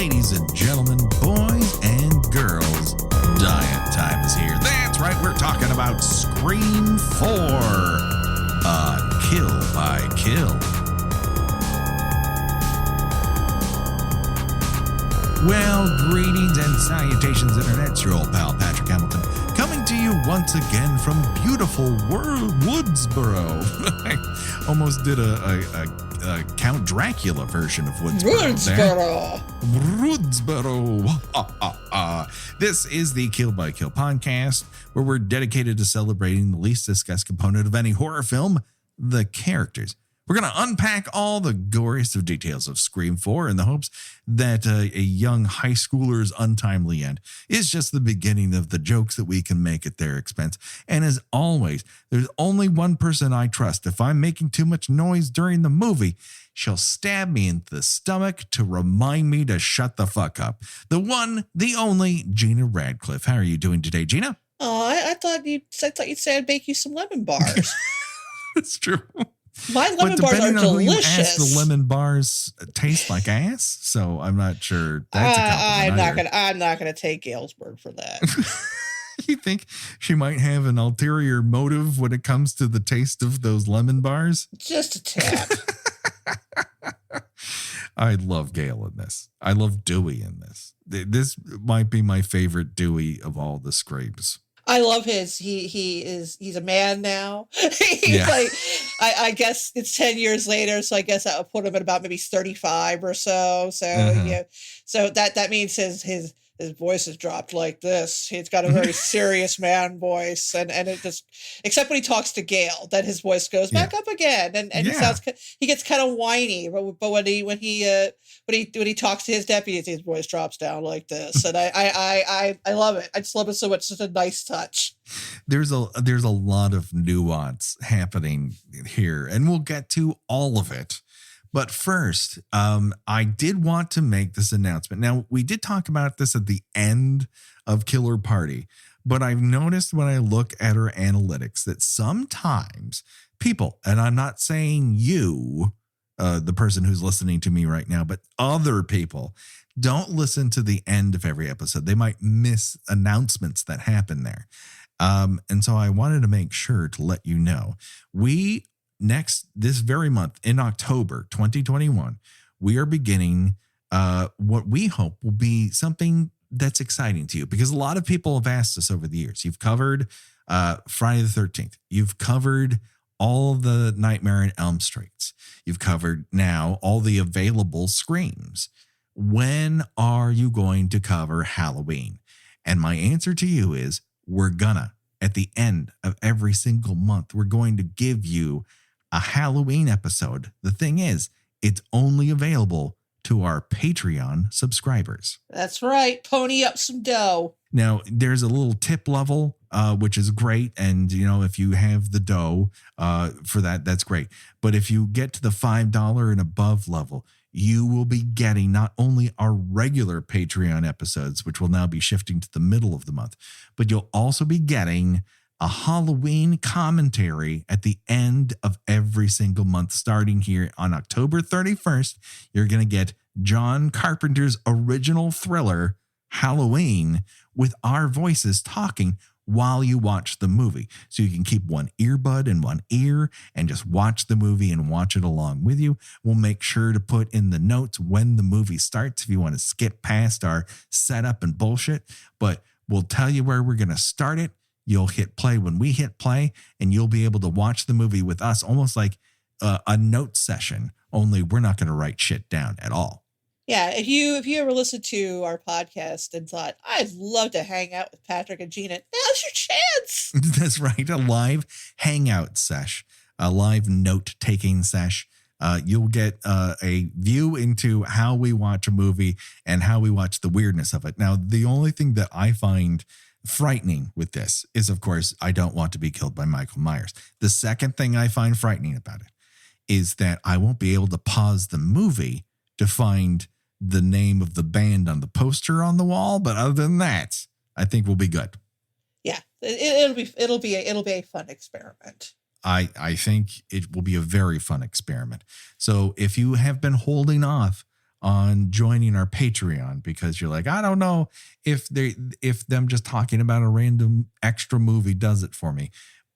ladies and gentlemen, boys and girls, Diet Time is here. That's right, we're talking about Scream 4, Kill by Kill. Well, greetings and salutations, Internet. It's your old pal, Patrick Hamilton, coming to you once again from beautiful Woodsboro. I almost did a Count Dracula version of Woodsboro. Woodsboro. This is the Kill by Kill podcast, where we're dedicated to celebrating the least discussed component of any horror film, the characters. We're going to unpack all the goriest of details of Scream 4 in the hopes that a young high schooler's untimely end is just the beginning of the jokes that we can make at their expense. And as always, there's only one person I trust. If I'm making too much noise during the movie, she'll stab me in the stomach to remind me to shut the fuck up. The one, the only, Gina Radcliffe. How are you doing today, Gina? Oh, I thought you'd say I'd bake you some lemon bars. That's true. My lemon bars are delicious. Who you ask, the lemon bars taste like ass, so I'm not sure that's a compliment. I'm not gonna take Gail's word for that. You think she might have an ulterior motive when it comes to the taste of those lemon bars? Just a tap. I love Gail in this. I love Dewey in this. This might be my favorite Dewey of all the Scrapes. I love he's a man now. He's like, I guess it's 10 years later. So I guess that would put him at about maybe 35 or so. So, yeah. So that means his voice has dropped like this. He's got a very serious man voice. And it just, except when he talks to Gail, then his voice goes back up again. And he gets kind of whiny, but when he talks to his deputies, his voice drops down like this. And I love it. I just love it so much. It's just a nice touch. There's a lot of nuance happening here, and we'll get to all of it. But first, I did want to make this announcement. Now, we did talk about this at the end of Killer Party, but I've noticed when I look at our analytics that sometimes people, and I'm not saying you, the person who's listening to me right now, but other people don't listen to the end of every episode. They might miss announcements that happen there. And so I wanted to make sure to let you know, this very month in October 2021, we are beginning what we hope will be something that's exciting to you, because a lot of people have asked us over the years. You've covered Friday the 13th. You've covered all the Nightmare on Elm Streets. You've covered now all the available Screams. When are you going to cover Halloween? And my answer to you is we're gonna. At the end of every single month, we're going to give you a Halloween episode. The thing is, it's only available to our Patreon subscribers. That's right. Pony up some dough. Now, there's a little tip level, which is great. And, if you have the dough for that, that's great. But if you get to the $5 and above level, you will be getting not only our regular Patreon episodes, which will now be shifting to the middle of the month, but you'll also be getting a Halloween commentary at the end of every single month, starting here on October 31st. You're going to get John Carpenter's original thriller, Halloween, with our voices talking while you watch the movie. So you can keep one earbud in one ear and just watch the movie and watch it along with you. We'll make sure to put in the notes when the movie starts if you want to skip past our setup and bullshit. But we'll tell you where we're going to start it. You'll hit play when we hit play, and you'll be able to watch the movie with us, almost like a note session, only we're not going to write shit down at all. Yeah, if you ever listened to our podcast and thought, I'd love to hang out with Patrick and Gina, now's your chance. That's right, a live hangout sesh, a live note-taking sesh. You'll get a view into how we watch a movie and how we watch the weirdness of it. Now, the only thing that I find frightening with this is, of course, I don't want to be killed by Michael Myers. The second thing I find frightening about it is that I won't be able to pause the movie to find the name of the band on the poster on the wall. But other than that, I think we'll be good. Yeah, it'll be a fun experiment. I think it will be a very fun experiment. So if you have been holding off on joining our Patreon, because you're like, I don't know if them just talking about a random extra movie does it for me.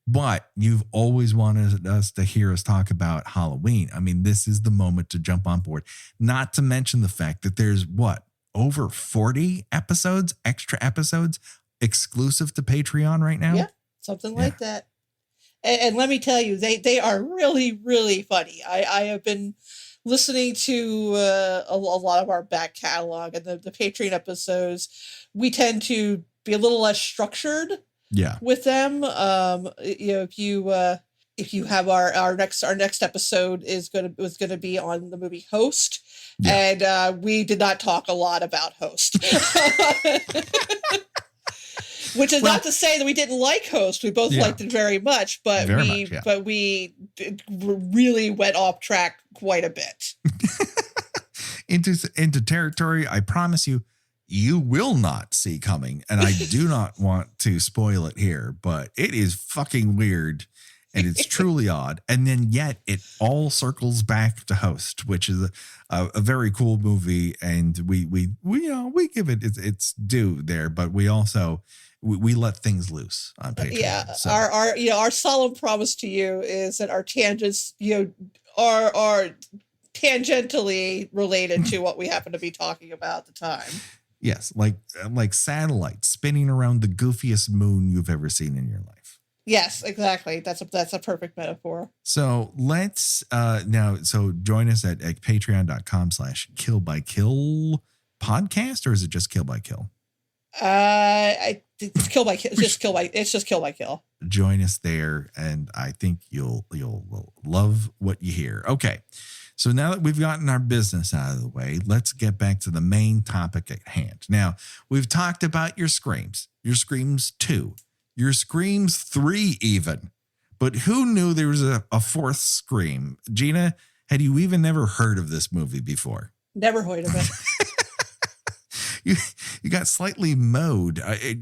But you've always wanted us to hear us talk about Halloween. I mean, this is the moment to jump on board. Not to mention the fact that there's over 40 episodes, extra episodes exclusive to Patreon right now. Yeah, something like that. And let me tell you, they are really, really funny. I have been listening to a lot of our back catalog, and the Patreon episodes, we tend to be a little less structured. Yeah. With them, if you have our next episode was gonna be on the movie Host, and we did not talk a lot about Host, which is not to say that we didn't like Host. We both liked it very much, but we really went off track quite a bit into territory. I promise you will not see coming, and I do not want to spoil it here, but it is fucking weird, and it's truly odd. And then yet it all circles back to Host, which is a very cool movie, and we give it its due there, but we also we let things loose on Patreon. Yeah, so. Our solemn promise to you is that our tangents are tangentially related to what we happen to be talking about at the time. Yes, like satellites spinning around the goofiest moon you've ever seen in your life. Yes, exactly. That's a perfect metaphor. So let's so join us at patreon.com/killbykill podcast, or is it just Kill by Kill? It's Kill by Kill. It's just Kill by Kill. Join us there, and I think you'll love what you hear. Okay. So now that we've gotten our business out of the way, let's get back to the main topic at hand. Now, we've talked about your Screams 2, your Screams 3 even, but who knew there was a fourth Scream? Gina, had you even ever heard of this movie before? Never heard of it. You got slightly mowed.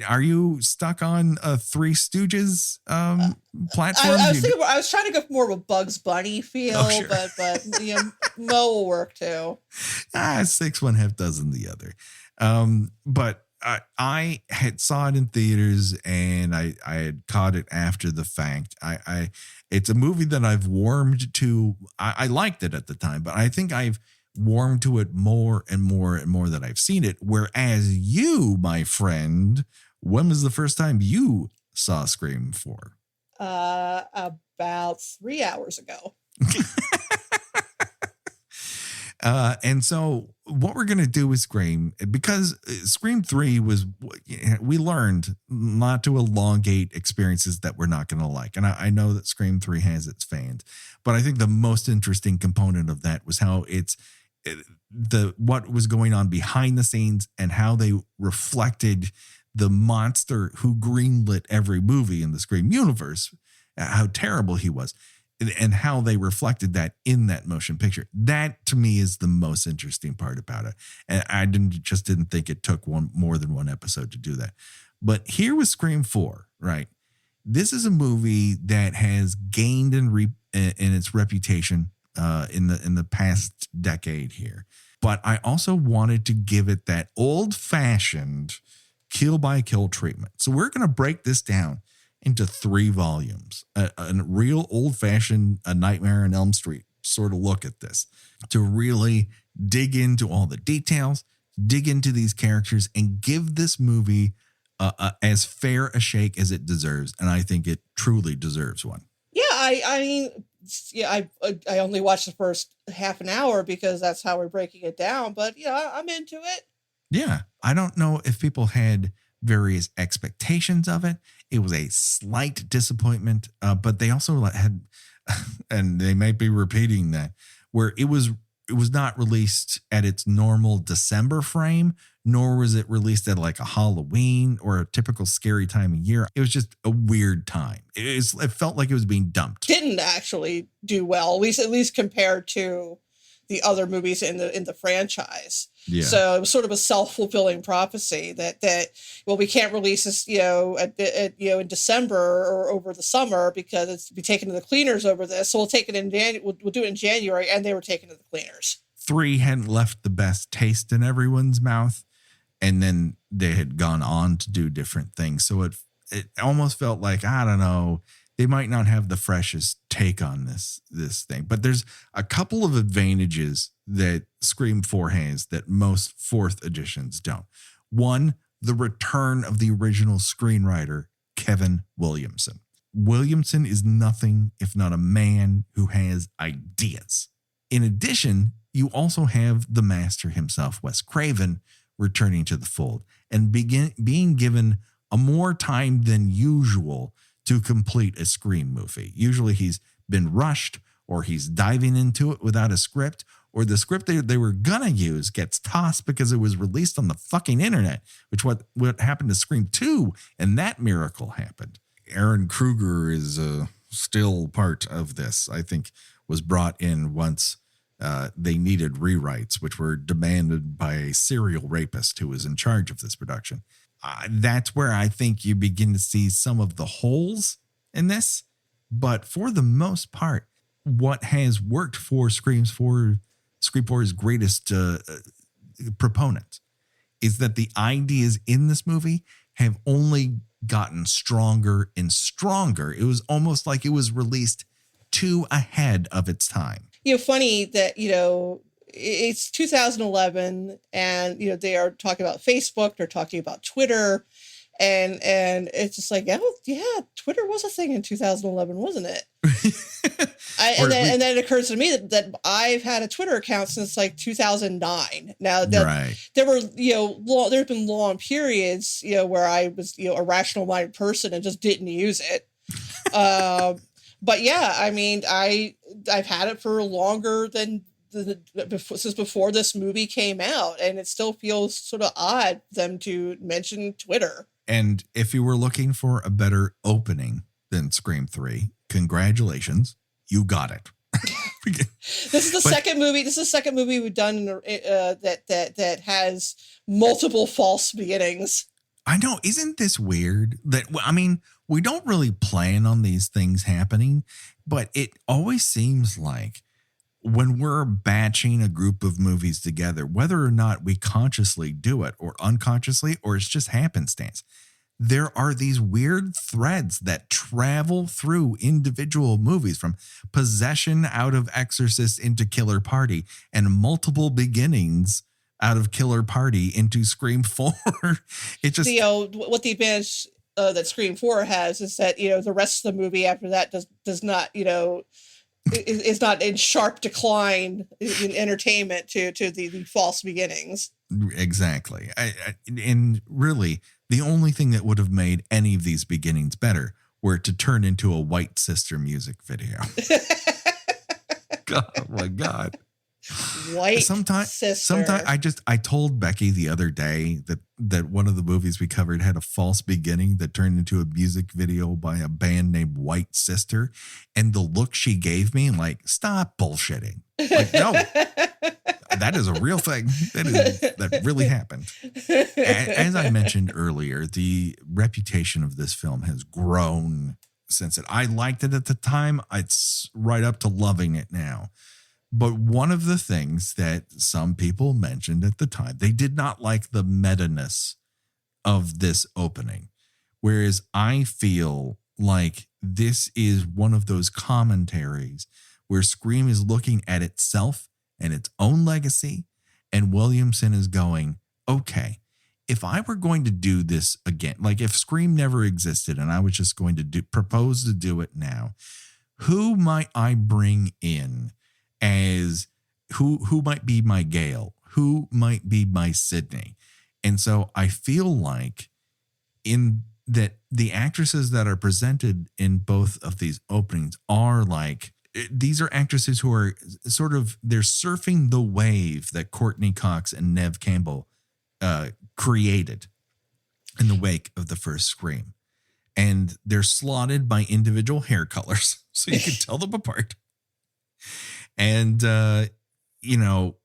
Are you stuck on a Three Stooges platform? I was trying to go more of a Bugs Bunny feel, sure. but Mo will work too. 6 1/2 dozen the other. But I had saw it in theaters, and I had caught it after the fact. It's a movie that I've warmed to. I liked it at the time, but I think I've warmed to it more and more and more that I've seen it. Whereas you, my friend, when was the first time you saw Scream 4? About 3 hours ago. And so what we're going to do with Scream, because Scream 3 we learned not to elongate experiences that we're not going to like. And I know that Scream 3 has its fans, but I think the most interesting component of that was how what was going on behind the scenes, and how they reflected the monster who greenlit every movie in the Scream universe, how terrible he was, and how they reflected that in that motion picture. That to me is the most interesting part about it. And I didn't think it took more than one episode to do that. But here with Scream 4, right? This is a movie that has gained in its reputation in the past decade here. But I also wanted to give it that old-fashioned kill by kill treatment. So we're going to break this down into 3 volumes, a real old-fashioned A Nightmare on Elm Street sort of look at this, to really dig into all the details, dig into these characters, and give this movie as fair a shake as it deserves. And I think it truly deserves one. Yeah, I mean, I only watched the first half an hour because that's how we're breaking it down. But I'm into it. Yeah, I don't know if people had various expectations of it. It was a slight disappointment, but they also had, and they might be repeating that, where it was not released at its normal December frame, nor was it released at like a Halloween or a typical scary time of year. It was just a weird time. It felt like it was being dumped. Didn't actually do well, at least compared to the other movies in the franchise. Yeah. So it was sort of a self-fulfilling prophecy that we can't release this in December or over the summer because it's be taken to the cleaners over this. So we'll take it we'll do it in January, and they were taken to the cleaners. 3 hadn't left the best taste in everyone's mouth. And then they had gone on to do different things. So it almost felt like, I don't know, they might not have the freshest take on this thing. But there's a couple of advantages that Scream 4 has that most 4th editions don't. One, the return of the original screenwriter, Kevin Williamson. Williamson is nothing if not a man who has ideas. In addition, you also have the master himself, Wes Craven, returning to the fold and being given a more time than usual to complete a Scream movie. Usually he's been rushed, or he's diving into it without a script, or the script they were gonna use gets tossed because it was released on the fucking internet, which what happened to Scream 2, and that miracle happened. Aaron Kruger is still part of this. I think was brought in once they needed rewrites, which were demanded by a serial rapist who was in charge of this production. That's where I think you begin to see some of the holes in this. But for the most part, what has worked for Scream 4's greatest proponent is that the ideas in this movie have only gotten stronger and stronger. It was almost like it was released too ahead of its time. Funny that, it's 2011 and, they are talking about Facebook, they're talking about Twitter, and it's just like, oh, yeah, Twitter was a thing in 2011, wasn't it? And then it occurs to me that I've had a Twitter account since like 2009. Now that there were, there've been long periods, where I was, a rational minded person and just didn't use it. But yeah, I mean, I've had it for longer than since before this movie came out, and it still feels sort of odd for them to mention Twitter. And if you were looking for a better opening than Scream 3, congratulations, you got it. This is the second movie. This is the second movie we've done that has multiple false beginnings. I know. Isn't this weird? We don't really plan on these things happening, but it always seems like when we're batching a group of movies together, whether or not we consciously do it or unconsciously, or it's just happenstance, there are these weird threads that travel through individual movies, from Possession out of Exorcist into Killer Party, and multiple beginnings out of Killer Party into Scream 4. It just what the advantage that Scream 4 has is that the rest of the movie after that does not is not in sharp decline in entertainment to the false beginnings. Exactly. And really, the only thing that would have made any of these beginnings better were to turn into a White Sister music video. God, oh my God. White Sister. Sometimes I told Becky the other day that one of the movies we covered had a false beginning that turned into a music video by a band named White Sister, and the look she gave me, like, stop bullshitting. Like, no, that is a real thing. That really happened. As I mentioned earlier, the reputation of this film has grown since it. I liked it at the time. It's right up to loving it now. But one of the things that some people mentioned at the time, they did not like the meta-ness of this opening. Whereas I feel like this is one of those commentaries where Scream is looking at itself and its own legacy, and Williamson is going, okay, if I were going to do this again, like if Scream never existed and I was just going to propose to do it now, who might I bring in as who might be my Gale, who might be my Sydney? And so I feel like in that the actresses that are presented in both of these openings are like, these are actresses who are sort of, they're surfing the wave that Courtney Cox and Neve Campbell created in the wake of the first Scream. And they're slotted by individual hair colors so you can tell them apart. And,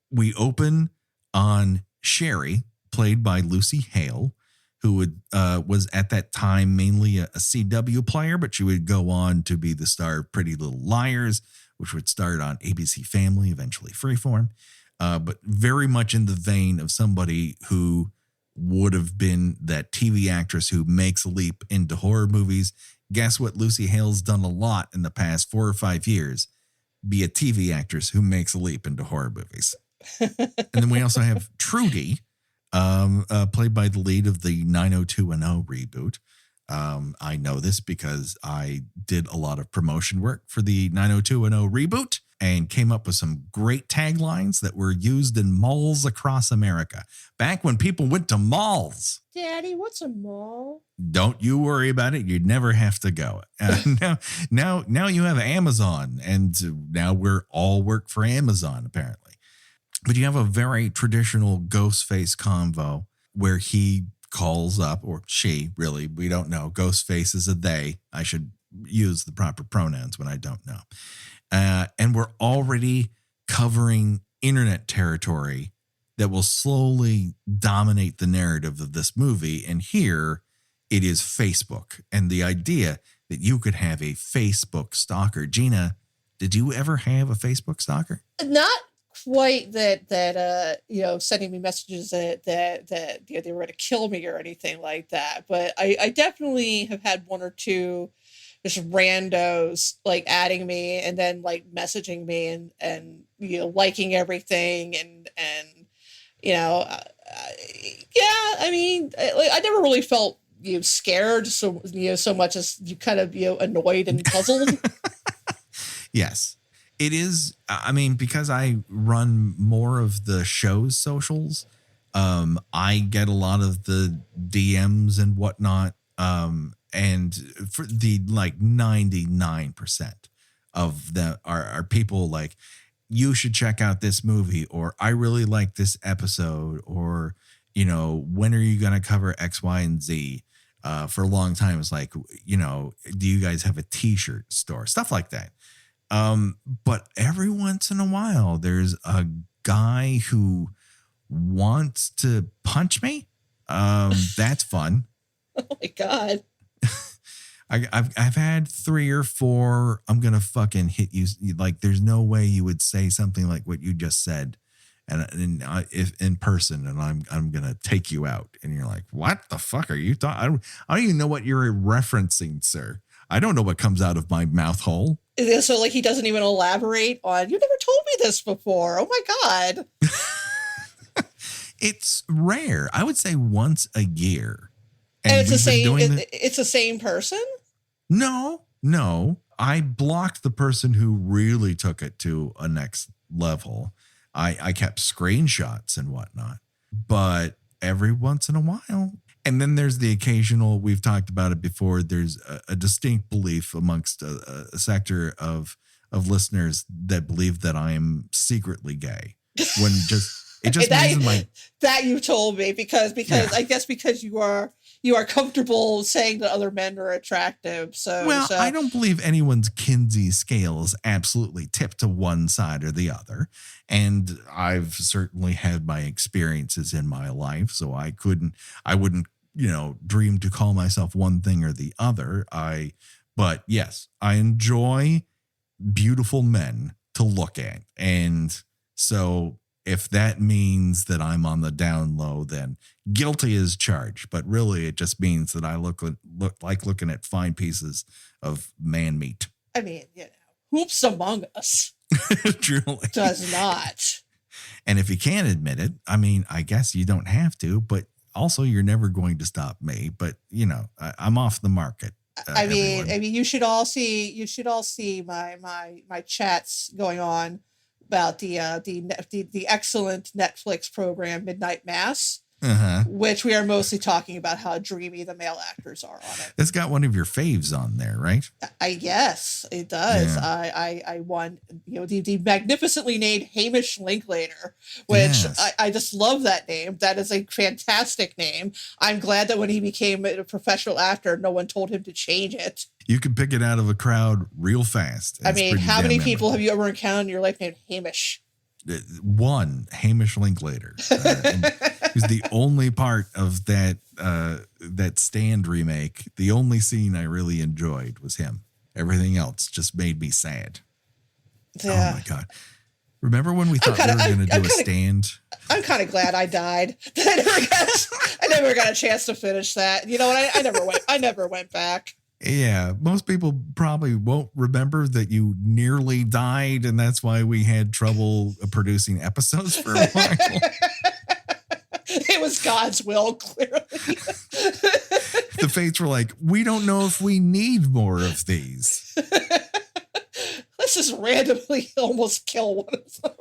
we open on Sherry, played by Lucy Hale, who was at that time mainly a CW player, but she would go on to be the star of Pretty Little Liars, which would start on ABC Family, eventually Freeform. but very much in the vein of somebody who would have been that TV actress who makes a leap into horror movies. Guess what? Lucy Hale's done a lot in the past 4 or 5 years. Be a TV actress who makes a leap into horror movies. And then we also have Trudy, played by the lead of the 90210 reboot. I know this because I did a lot of promotion work for the 90210 reboot and came up with some great taglines that were used in malls across America. Back when people went to malls. Daddy, what's a mall? Don't you worry about it. You'd never have to go. Now you have Amazon, and now we're all work for Amazon, apparently. But you have a very traditional Ghostface convo where he calls up, or she, really, we don't know. Ghostface is a they. I should use the proper pronouns when I don't know. And we're already covering internet territory that will slowly dominate the narrative of this movie. And here it is Facebook, and the idea that you could have a Facebook stalker. Gina, did you ever have a Facebook stalker? Not quite that sending me messages that they were going to kill me or anything like that, but I definitely have had one or two just randos like adding me and then like messaging me and liking everything and I mean, I never really felt scared so much as you kind of annoyed and puzzled. Yes. It is. I mean, because I run more of the show's socials, I get a lot of the DMs and whatnot. And for the 99% of them are people like, you should check out this movie, or I really like this episode, or, when are you going to cover X, Y, and Z? For a long time, it's like, do you guys have a t-shirt store? Stuff like that. But every once in a while, there's a guy who wants to punch me. That's fun. Oh my God. I've had 3 or 4. I'm going to fucking hit you. Like, there's no way you would say something like what you just said. And if in person, and I'm going to take you out. And you're like, what the fuck are you talking? I don't even know what you're referencing, sir. I don't know what comes out of my mouth hole. So like he doesn't even elaborate on, you never told me this before. Oh my God. It's rare. I would say once a year. And it's the same. It's the same person? No. I blocked the person who really took it to a next level. I kept screenshots and whatnot, but every once in a while. And then there's the occasional, we've talked about it before, there's a distinct belief amongst a sector of listeners that believe that I am secretly gay. When it just that you told me because yeah. I guess because you are comfortable saying that other men are attractive. So I don't believe anyone's Kinsey scale is absolutely tipped to one side or the other. And I've certainly had my experiences in my life, so I wouldn't, dream to call myself one thing or the other. But yes, I enjoy beautiful men to look at. And so if that means that I'm on the down low, then guilty as charged. But really, it just means that I look like looking at fine pieces of man meat. I mean, whoops among us. Truly. Does not. And if you can't admit it, I mean, I guess you don't have to, but also you're never going to stop me. But, I'm off the market. I mean, you should all see my chats going on about the excellent Netflix program Midnight Mass, which we are mostly talking about how dreamy the male actors are on it. It's got one of your faves on there, right? Yes, it does. Yeah. I won, the magnificently named Hamish Linklater, which yes. I just love that name. That is a fantastic name. I'm glad that when he became a professional actor, no one told him to change it. You can pick it out of a crowd real fast. I mean, how many people have you ever encountered in your life named Hamish? One, Hamish Linklater. Who's the only part of that Stand remake. The only scene I really enjoyed was him. Everything else just made me sad. Yeah. Oh my God. Remember when we thought we were going to do a stand? I'm kind of glad I died. I never got a chance to finish that. You know what? I never went back. Yeah, most people probably won't remember that you nearly died, and that's why we had trouble producing episodes for a while. It was God's will, clearly. The fates were like, we don't know if we need more of these. Let's just randomly almost kill one of them.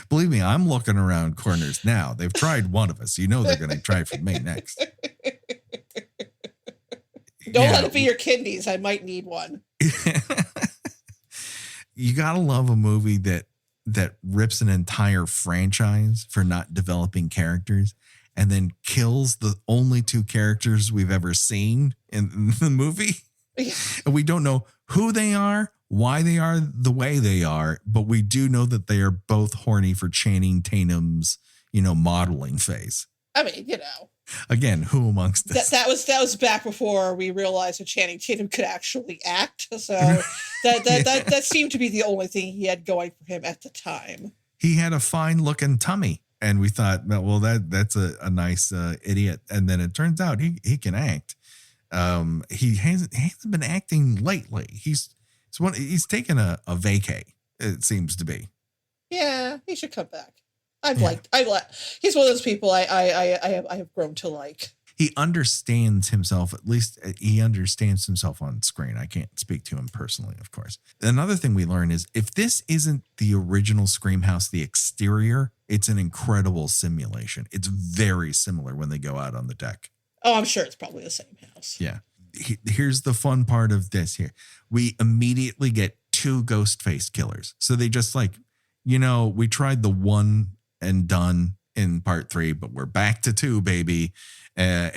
Believe me, I'm looking around corners now. They've tried one of us. You know they're going to try for me next. Don't let it be your kidneys. I might need one. You got to love a movie that rips an entire franchise for not developing characters and then kills the only two characters we've ever seen in the movie. Yeah. And we don't know who they are, why they are the way they are, but we do know that they are both horny for Channing Tatum's, modeling phase. I mean, Again, who amongst us? That was back before we realized that Channing Tatum could actually act. So that seemed to be the only thing he had going for him at the time. He had a fine looking tummy, and we thought, well, that's a nice idiot. And then it turns out he can act. He hasn't been acting lately. He's taken a vacay, it seems to be. Yeah, he should come back. He's one of those people I have grown to like. He understands himself, at least he understands himself on screen. I can't speak to him personally, of course. Another thing we learn is if this isn't the original Scream house, the exterior, it's an incredible simulation. It's very similar when they go out on the deck. Oh, I'm sure it's probably the same house. Yeah. Here's the fun part of this here. We immediately get two ghost-faced killers. So they just we tried the one and done in part 3, but we're back to 2, baby. And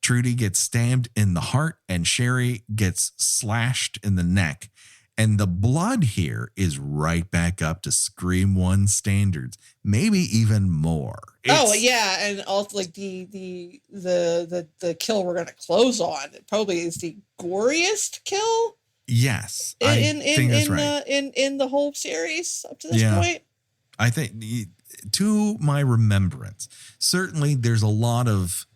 Trudy gets stabbed in the heart and Sherry gets slashed in the neck. And the blood here is right back up to Scream 1 standards, maybe even more. Yeah, and also the kill we're going to close on probably is the goriest kill. Yes, in the whole series up to this point. I think, to my remembrance, certainly there's a lot of,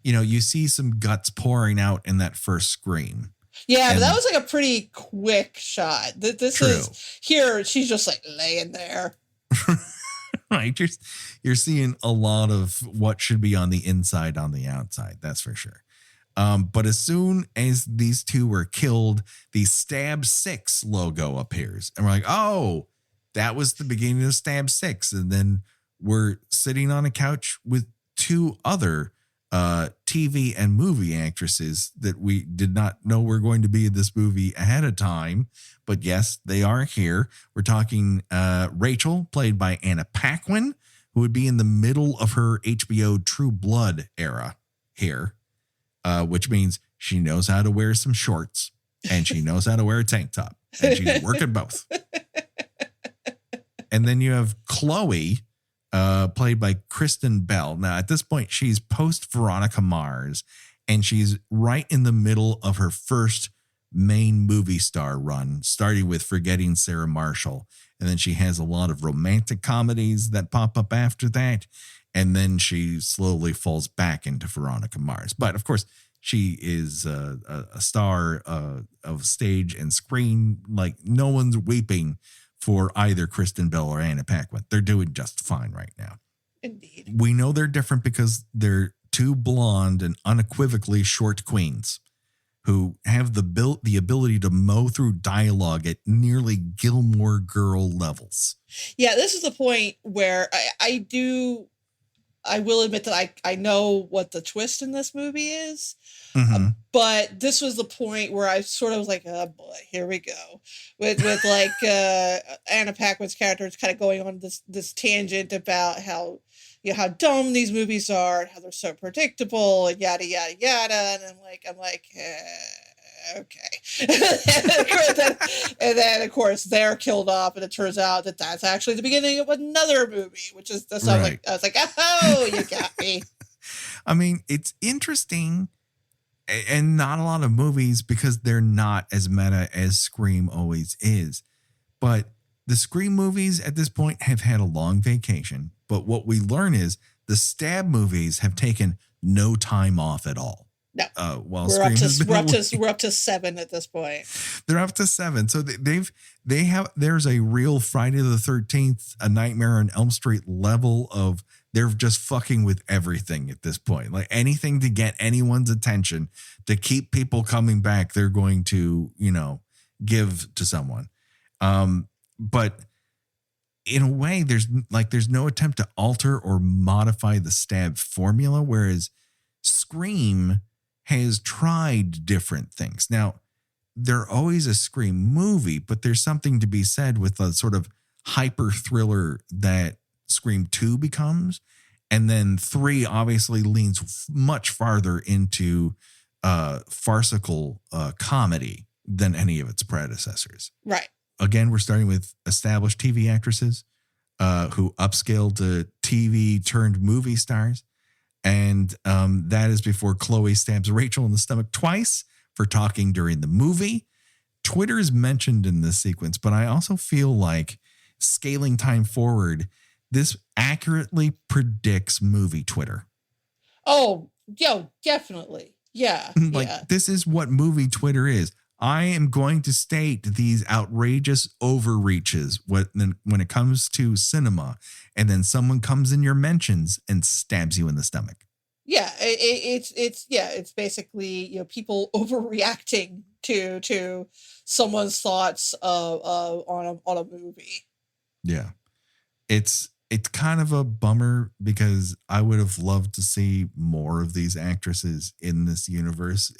you see some guts pouring out in that first Scream. Yeah, but that was like a pretty quick shot. This is here. She's just like laying there. Right. You're seeing a lot of what should be on the inside, on the outside. That's for sure. But as soon as these two were killed, the Stab 6 logo appears. And we're like, oh, that was the beginning of Stab 6. And then we're sitting on a couch with two other TV and movie actresses that we did not know were going to be in this movie ahead of time. But yes, they are here. We're talking Rachel, played by Anna Paquin, who would be in the middle of her HBO True Blood era here, which means she knows how to wear some shorts and she knows how to wear a tank top, and she's working both. And then you have Chloe, played by Kristen Bell. Now, at this point, she's post Veronica Mars, and she's right in the middle of her first main movie star run, starting with Forgetting Sarah Marshall. And then she has a lot of romantic comedies that pop up after that. And then she slowly falls back into Veronica Mars. But of course, she is a star of stage and screen. Like, no one's weeping for either Kristen Bell or Anna Paquin. They're doing just fine right now. Indeed. We know they're different because they're two blonde and unequivocally short queens who have the ability to mow through dialogue at nearly Gilmore Girl levels. Yeah, this is the point where I will admit that I know what the twist in this movie is. Mm-hmm. But this was the point where I sort of was like, oh boy, here we go. With like Anna Paquin's character is kind of going on this tangent about how dumb these movies are and how they're so predictable and yada yada yada. And I'm like, okay. and then of course they're killed off, and it turns out that that's actually the beginning of another movie, which is this. Right. I was like, oh, you got me. I mean, it's interesting. And not a lot of movies, because they're not as meta as Scream always is. But the Scream movies at this point have had a long vacation, but what we learn is the Stab movies have taken no time off at all. No, while we're Scream up to has been we're up to 7 at this point. They're up to 7. So there's a real Friday the 13th, A Nightmare on Elm Street level of they're just fucking with everything at this point. Like anything to get anyone's attention, to keep people coming back, they're going to, give to someone. But in a way, there's no attempt to alter or modify the Stab formula, whereas Scream has tried different things. Now, they're always a Scream movie, but there's something to be said with the sort of hyper thriller that Scream 2 becomes. And then 3 obviously leans much farther into farcical comedy than any of its predecessors. Right. Again, we're starting with established TV actresses who upscaled to TV turned movie stars. And that is before Chloe stabs Rachel in the stomach twice for talking during the movie. Twitter is mentioned in this sequence, but I also feel like scaling time forward, this accurately predicts movie Twitter. Oh, definitely. Yeah. This is what movie Twitter is. I am going to state these outrageous overreaches when it comes to cinema, and then someone comes in your mentions and stabs you in the stomach. Yeah, it's basically people overreacting to someone's thoughts on a movie. Yeah, it's kind of a bummer because I would have loved to see more of these actresses in this universe.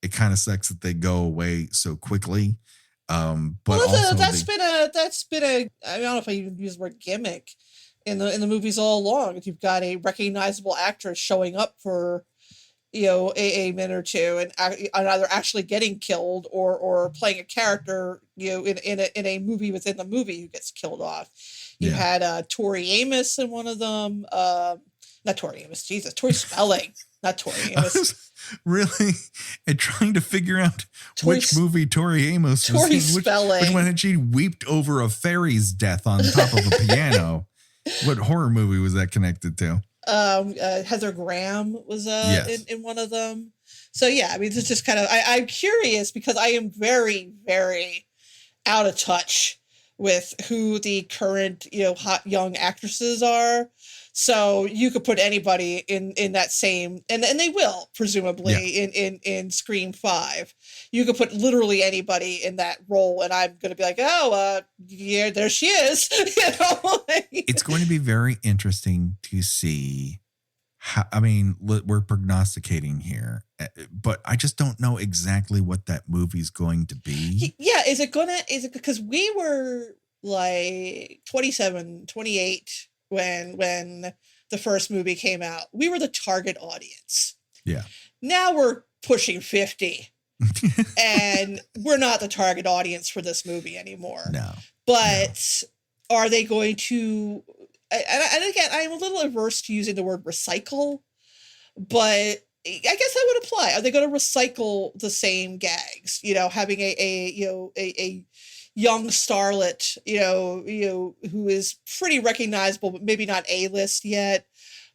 It kind of sucks that they go away so quickly. But that's been a I don't know if I even use the word gimmick in the movies all along. If you've got a recognizable actress showing up for a minute or two and either actually getting killed or playing a character in a movie within the movie who gets killed off. You had Tori Amos in one of them. Not Tori Amos, Jesus, Tori Spelling, not Tori Amos. Really? And trying to figure out which movie Tori Amos was in. Which one had she wept over a fairy's death on top of a piano? What horror movie was that connected to? Heather Graham was in one of them. So yeah, I mean, it's just kind of I'm curious because I am very, very out of touch with who the current hot young actresses are. So you could put anybody in that same, and they will presumably in Scream 5. You could put literally anybody in that role, and I'm going to be like, yeah, there she is. It's going to be very interesting to see how. I mean, we're prognosticating here, but I just don't know exactly what that movie's going to be. Yeah, is it because we were like 27, 28. When the first movie came out, we were the target audience. Yeah. Now we're pushing 50 and we're not the target audience for this movie anymore. No. But are they going to, and again, I'm a little averse to using the word recycle, but I guess that would apply. Are they going to recycle the same gags? Having a young starlet, who is pretty recognizable, but maybe not A-list yet,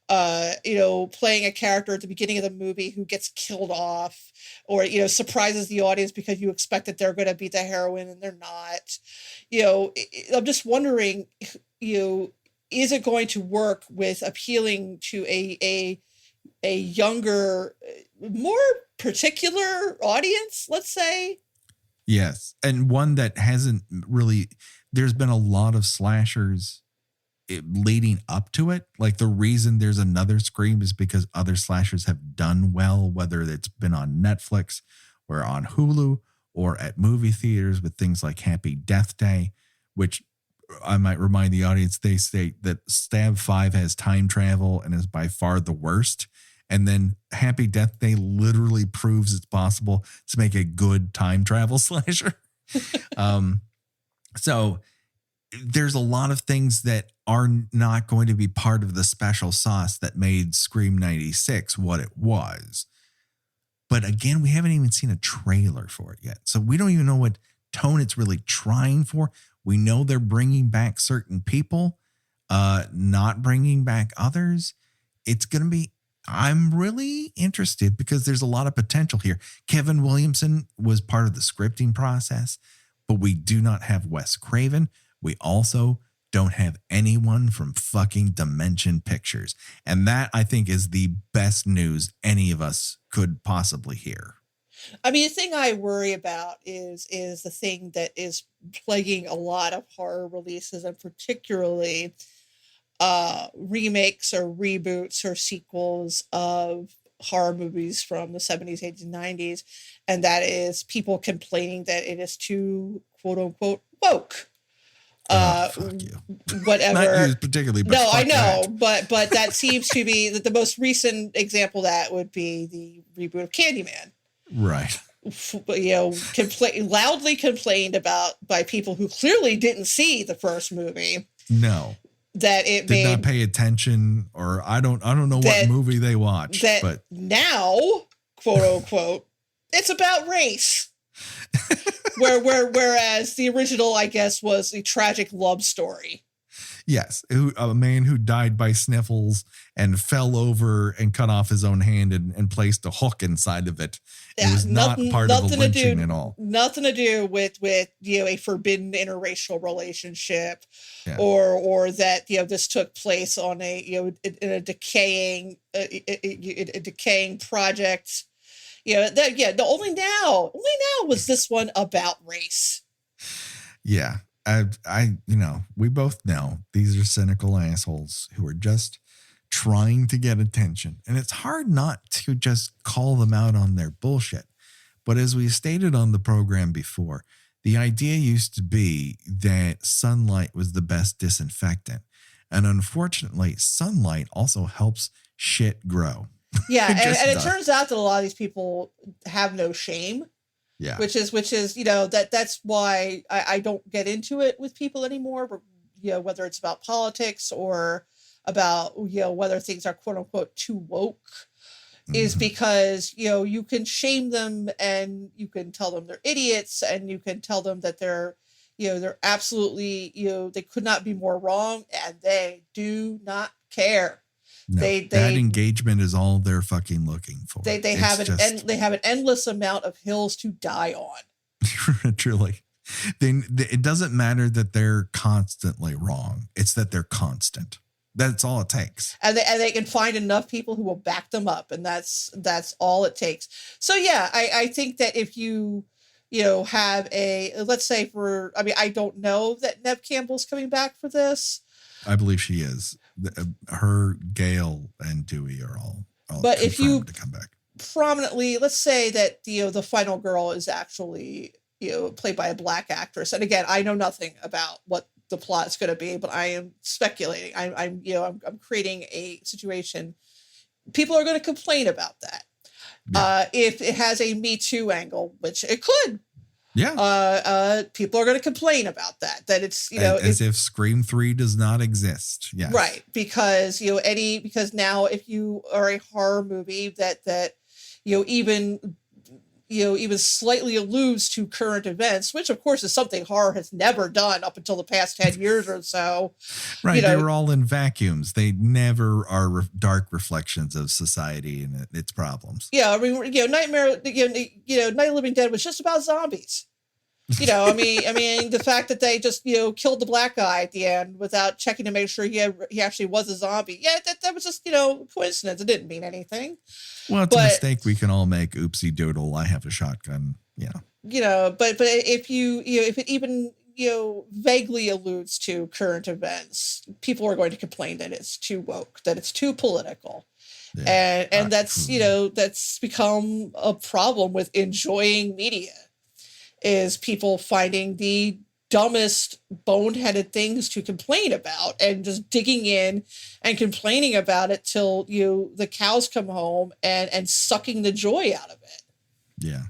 playing a character at the beginning of the movie who gets killed off or, surprises the audience because you expect that they're going to be the heroine and they're not. I'm just wondering, is it going to work with appealing to a younger, more particular audience, let's say? Yes. And one that hasn't really, there's been a lot of slashers leading up to it. Like the reason there's another Scream is because other slashers have done well, whether it's been on Netflix or on Hulu or at movie theaters with things like Happy Death Day, which I might remind the audience, they state that Stab 5 has time travel and is by far the worst. And then Happy Death Day literally proves it's possible to make a good time travel slasher. So there's a lot of things that are not going to be part of the special sauce that made Scream 96 what it was. But again, we haven't even seen a trailer for it yet. So we don't even know what tone it's really trying for. We know they're bringing back certain people, not bringing back others. It's going to be, I'm really interested because there's a lot of potential here. Kevin Williamson was part of the scripting process, but we do not have Wes Craven. We also don't have anyone from fucking Dimension Pictures. And that, I think, is the best news any of us could possibly hear. I mean, the thing I worry about is the thing that is plaguing a lot of horror releases, and particularly remakes or reboots or sequels of horror movies from the 70s, 80s, and 90s. And that is people complaining that it is too, quote unquote, woke. Fuck you. Whatever. Not you particularly, but no, I know, that. but that seems to be the most recent example of that would be the reboot of Candyman. Right. Loudly complained about by people who clearly didn't see the first movie. No. That it did not pay attention, or I don't know what movie they watched. But now, quote unquote, it's about race. Whereas the original, I guess, was a tragic love story. Yes, a man who died by sniffles and fell over and cut off his own hand and placed a hook inside of it. Yeah, it was not part of a lynching at all. Nothing to do with a forbidden interracial relationship, or that this took place on in a decaying project. Only now was this one about race. Yeah. We both know these are cynical assholes who are just trying to get attention. And it's hard not to just call them out on their bullshit. But as we stated on the program before, the idea used to be that sunlight was the best disinfectant. And unfortunately, sunlight also helps shit grow. Yeah. and it turns out that a lot of these people have no shame. Yeah. Which is that's why I don't get into it with people anymore. Whether it's about politics or about whether things are quote unquote too woke, is because you can shame them and you can tell them they're idiots and you can tell them that they're absolutely they could not be more wrong, and they do not care. No, that engagement is all they're fucking looking for. They have an endless amount of hills to die on. Truly. It doesn't matter that they're constantly wrong. It's that they're constant. That's all it takes. And they can find enough people who will back them up, and that's all it takes. So yeah, I think that if you have let's say I don't know that Neve Campbell's coming back for this. I believe she is. Her, Gail, and Dewey are all but if you to come back. Prominently, let's say that the final girl is actually played by a black actress, and again, I know nothing about what the plot is going to be, but I am speculating. I'm creating a situation. People are going to complain about that. Yeah. If it has a Me Too angle, which it could. Yeah. People are going to complain about that. That it's as if Scream 3 does not exist. Yeah. Right, because because now if you are a horror movie that even slightly alludes to current events, which of course is something horror has never done up until the past 10 years or so. Right. They were all in vacuums. They never are dark reflections of society and its problems. Yeah. I mean, Nightmare, Night of the Living Dead was just about zombies. I mean, the fact that they just, killed the black guy at the end without checking to make sure he actually was a zombie. Yeah, that was just, coincidence. It didn't mean anything. Well, it's a mistake we can all make. Oopsie doodle. I have a shotgun. Yeah. But if if it even, vaguely alludes to current events, people are going to complain that it's too woke, that it's too political. Yeah, and that's, that's become a problem with enjoying media. Is people finding the dumbest, boneheaded things to complain about and just digging in and complaining about it till the cows come home and sucking the joy out of it. Yeah.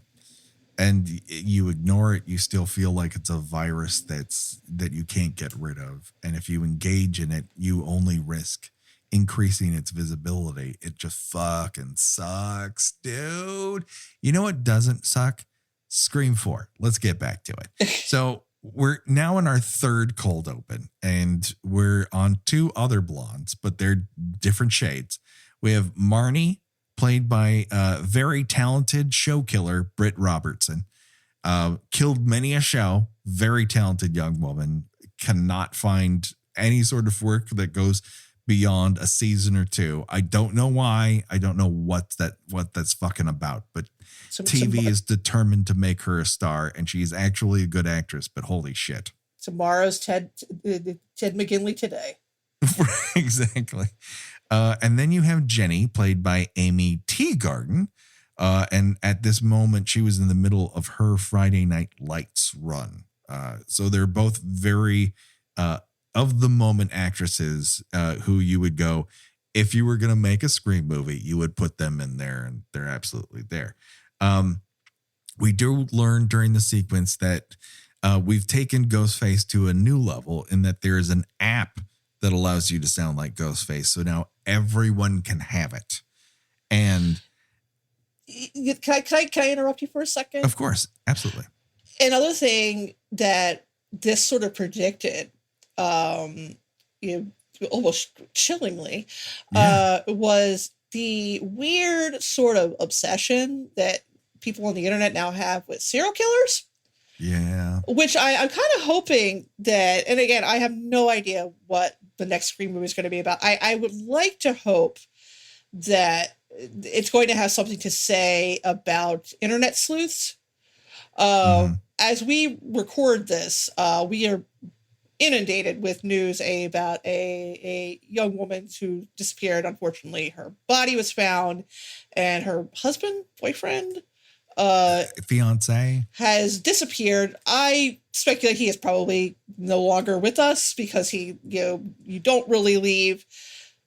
And you ignore it, you still feel like it's a virus that you can't get rid of. And if you engage in it, you only risk increasing its visibility. It just fucking sucks, dude. You know what doesn't suck? Scream 4. Let's get back to it. So we're now in our third cold open, and we're on two other blondes, but they're different shades. We have Marnie, played by very talented show killer Britt Robertson. Killed many a show. Very talented young woman. Cannot find any sort of work that goes beyond a season or two. I don't know why. I don't know what that's fucking about, but TV is determined to make her a star, and she's actually a good actress, but holy shit. Tomorrow's Ted McGinley today. Exactly. And then you have Jenny, played by Amy Teagarden. And at this moment, she was in the middle of her Friday Night Lights run. So they're both very of the moment actresses who you would go, if you were going to make a Scream movie, you would put them in there, and they're absolutely there. We do learn during the sequence that we've taken Ghostface to a new level in that there is an app that allows you to sound like Ghostface. So now everyone can have it. And can I interrupt you for a second? Of course. Absolutely. Another thing that this sort of predicted, almost chillingly, was the weird sort of obsession that people on the internet now have with serial killers. Yeah. Which I'm kind of hoping that, and again, I have no idea what the next Scream movie is going to be about. I would like to hope that it's going to have something to say about internet sleuths. As we record this, we are inundated with news about a young woman who disappeared. Unfortunately, her body was found, and her husband, boyfriend, fiance has disappeared. I speculate he is probably no longer with us, because you don't really leave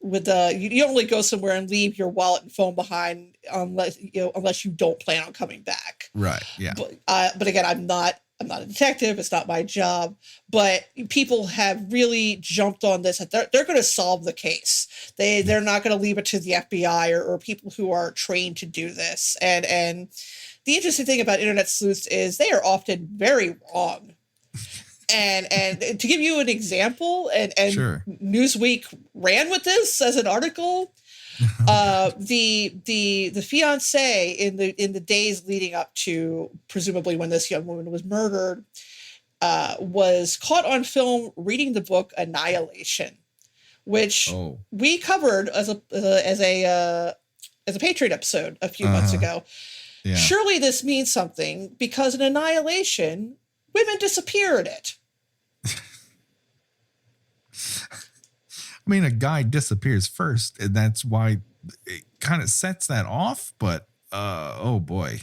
with you don't really go somewhere and leave your wallet and phone behind unless you don't plan on coming back. Right. Yeah. But again, I'm not a detective. It's not my job. But people have really jumped on this. They're going to solve the case. They're not going to leave it to the FBI or people who are trained to do this. And the interesting thing about internet sleuths is they are often very wrong. And to give you an example, and sure. Newsweek ran with this as an article. The fiance in the days leading up to presumably when this young woman was murdered, was caught on film reading the book Annihilation, which we covered as a Patreon episode a few months ago. Yeah. Surely this means something, because in Annihilation, women disappear in it. I mean, a guy disappears first, and that's why it kind of sets that off. But oh boy,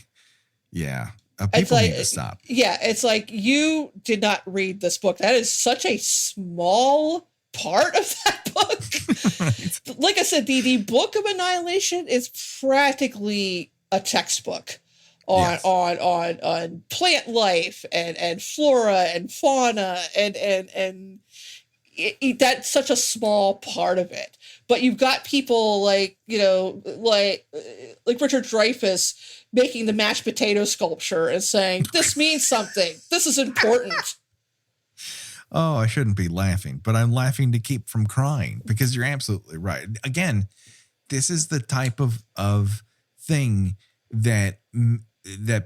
yeah, people need to stop. Yeah, it's like, you did not read this book. That is such a small part of that book. Right. Like I said, the book of Annihilation is practically a textbook on plant life and flora and fauna and that's such a small part of it. But you've got people like Richard Dreyfuss making the mashed potato sculpture and saying, this means something. This is important. Oh, I shouldn't be laughing, but I'm laughing to keep from crying, because you're absolutely right. Again, this is the type of thing that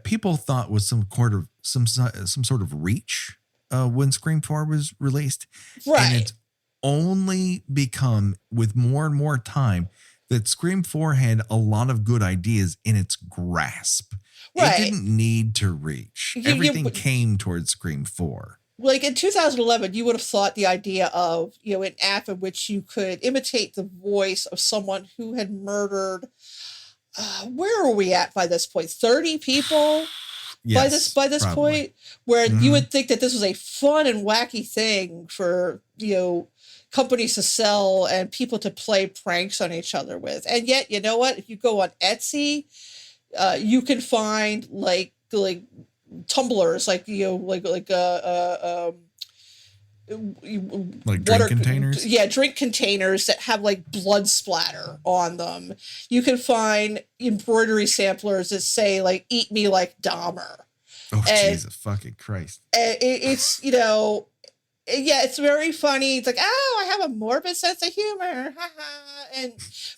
people thought was some sort of reach when Scream 4 was released. Right. And it's only become, with more and more time, that Scream 4 had a lot of good ideas in its grasp. Right. It didn't need to reach. Everything came towards Scream 4. Like in 2011, you would have thought the idea of, an app in which you could imitate the voice of someone who had murdered, where are we at by this point? 30 people? Yes, by this point, where you would think that this was a fun and wacky thing for, companies to sell and people to play pranks on each other with. And yet, you know what? If you go on Etsy, you can find like tumblers, like drink containers. Yeah, drink containers that have like blood splatter on them. You can find embroidery samplers that say like, "Eat me like Dahmer." Oh, Jesus fucking Christ. It's, you know, yeah, it's very funny. It's like, oh, I have a morbid sense of humor.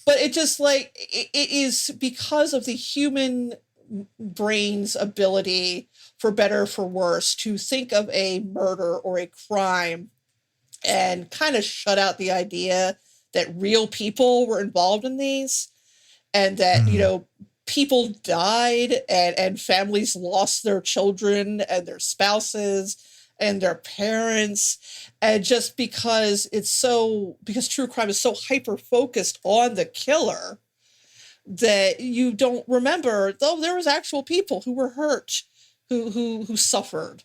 But it just like, it is because of the human brain's ability, for better or for worse, to think of a murder or a crime and kind of shut out the idea that real people were involved in these, and that, you know, people died and families lost their children and their spouses and their parents. And just because because true crime is so hyper focused on the killer, that you don't remember, though there was actual people who were hurt, who suffered.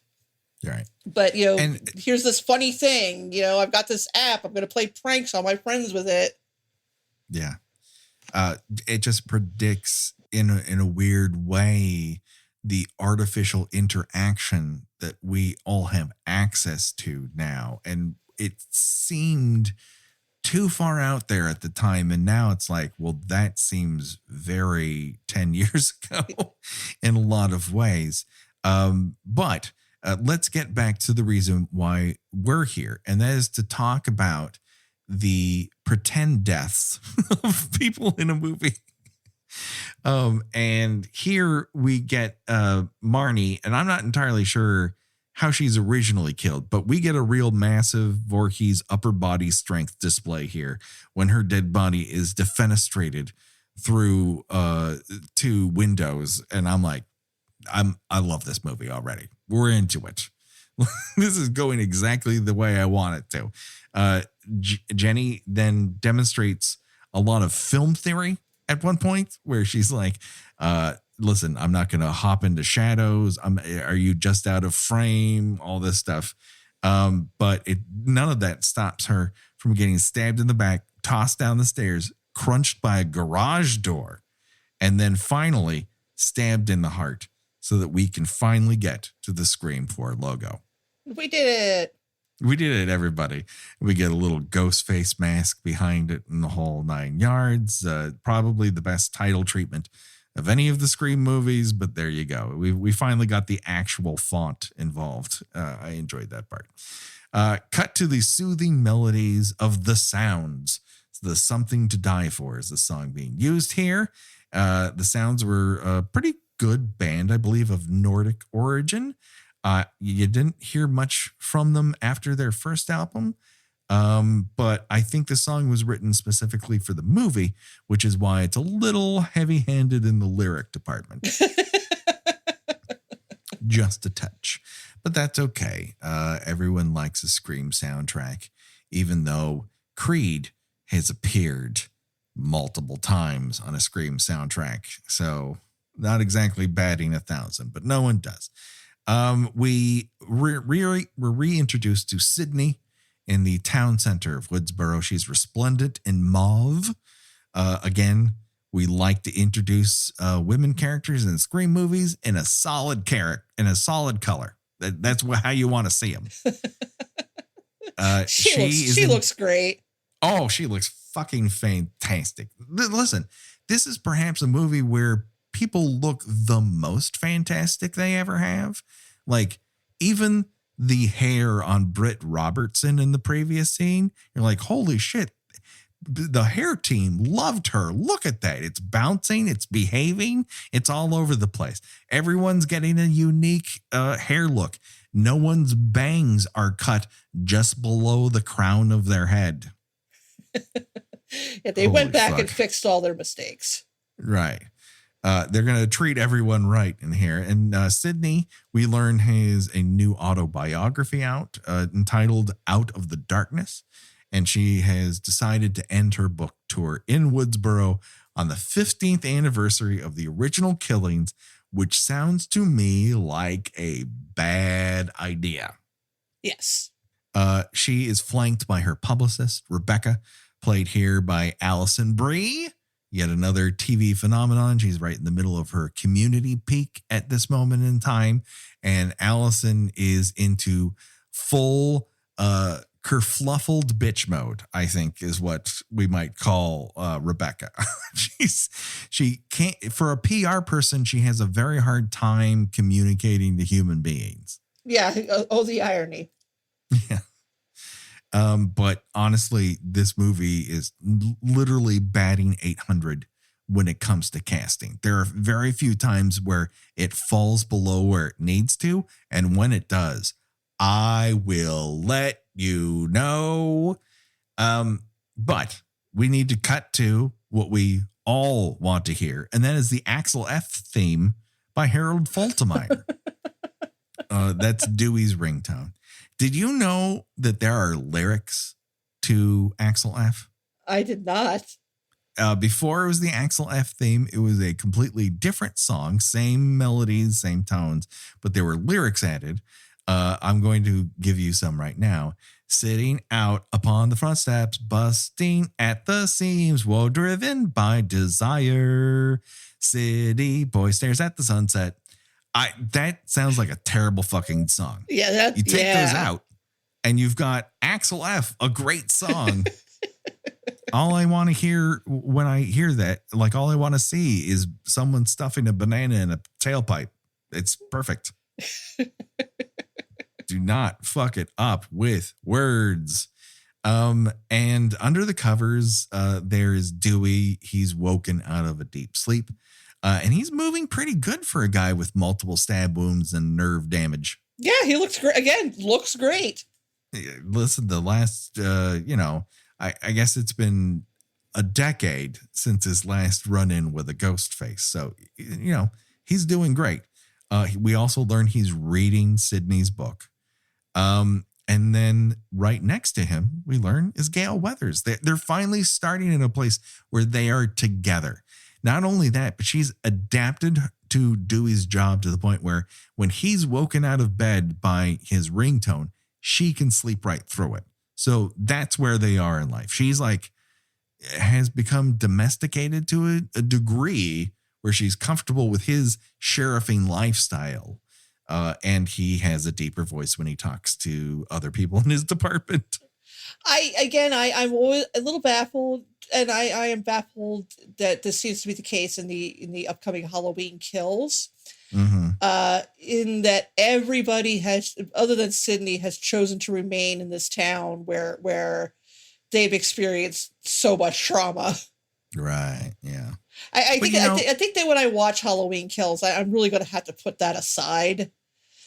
Right. But, you know, and here's this funny thing, you know, I've got this app, I'm going to play pranks on my friends with it. Yeah. It just predicts in a weird way the artificial interaction that we all have access to now. And it seemed too far out there at the time. And now it's like, well, that seems very 10 years ago in a lot of ways. But let's get back to the reason why we're here. And that is to talk about the pretend deaths of people in a movie. And here we get Marnie, and I'm not entirely sure how she's originally killed, but we get a real massive Voorhees upper body strength display here when her dead body is defenestrated through 2 windows. And I'm like, I love this movie already. We're into it. This is going exactly the way I want it to. Jenny then demonstrates a lot of film theory at one point where she's like, listen, I'm not going to hop into shadows. Are you just out of frame? All this stuff. But none of that stops her from getting stabbed in the back, tossed down the stairs, crunched by a garage door, and then finally stabbed in the heart so that we can finally get to the Scream 4 logo. We did it. We did it, everybody. We get a little ghost face mask behind it in the whole 9 yards. Probably the best title treatment of any of the Scream movies, but there you go. We finally got the actual font involved. I enjoyed that part. Cut to the soothing melodies of The Sounds. The Something to Die For is the song being used here. The Sounds were a pretty good band, I believe, of Nordic origin. You didn't hear much from them after their first album, but I think the song was written specifically for the movie, which is why it's a little heavy-handed in the lyric department. Just a touch. But that's okay. Everyone likes a Scream soundtrack, even though Creed has appeared multiple times on a Scream soundtrack. So not exactly batting 1,000, but no one does. We were reintroduced to Sydney in the town center of Woodsboro. She's resplendent in mauve. Again, we like to introduce women characters in Scream movies in a solid color. That's how you want to see them. She looks great. Oh, she looks fucking fantastic. Listen, this is perhaps a movie where people look the most fantastic they ever have. Like, even the hair on Britt Robertson in the previous scene, you're like, holy shit, the hair team loved her. Look at that. It's bouncing, it's behaving, it's all over the place. Everyone's getting a unique hair look. No one's bangs are cut just below the crown of their head. Yeah, they went back and fixed all their mistakes. Right. They're going to treat everyone right in here. And Sydney, we learn, has a new autobiography out entitled Out of the Darkness. And she has decided to end her book tour in Woodsboro on the 15th anniversary of the original killings, which sounds to me like a bad idea. Yes. She is flanked by her publicist, Rebecca, played here by Alison Brie. Yet another TV phenomenon. She's right in the middle of her Community peak at this moment in time. And Allison is into full kerfluffled bitch mode, I think is what we might call Rebecca. She can't, for a PR person, she has a very hard time communicating to human beings. Yeah. Oh, the irony. Yeah. But honestly, this movie is literally batting 800 when it comes to casting. There are very few times where it falls below where it needs to. And when it does, I will let you know. But we need to cut to what we all want to hear. And that is the Axel F theme by Harold Faltermeyer. That's Dewey's ringtone. Did you know that there are lyrics to Axel F? I did not. Before it was the Axel F theme, it was a completely different song, same melodies, same tones, but there were lyrics added. I'm going to give you some right now. Sitting out upon the front steps, busting at the seams, woe driven by desire. City boy stares at the sunset. That sounds like a terrible fucking song. Yeah, you take those out, and you've got Axel F, a great song. All I want to hear when I hear that, like all I want to see is someone stuffing a banana in a tailpipe. It's perfect. Do not fuck it up with words. And under the covers, there's Dewey. He's woken out of a deep sleep. And he's moving pretty good for a guy with multiple stab wounds and nerve damage. Yeah, he looks great. Again, looks great. Listen, the last, I guess it's been a decade since his last run-in with a ghost face. So, he's doing great. We also learn he's reading Sydney's book. And then right next to him, we learn is Gale Weathers. They're finally starting in a place where they are together. Not only that, but she's adapted to Dewey's job to the point where when he's woken out of bed by his ringtone, she can sleep right through it. So that's where they are in life. She's has become domesticated to a degree where she's comfortable with his sheriffing lifestyle. And he has a deeper voice when he talks to other people in his department. I'm always a little baffled, and I am baffled that this seems to be the case in the upcoming Halloween Kills. Mm-hmm. In that everybody has, other than Sydney, has chosen to remain in this town where they've experienced so much trauma. Right. Yeah. I think that when I watch Halloween Kills, I'm really going to have to put that aside.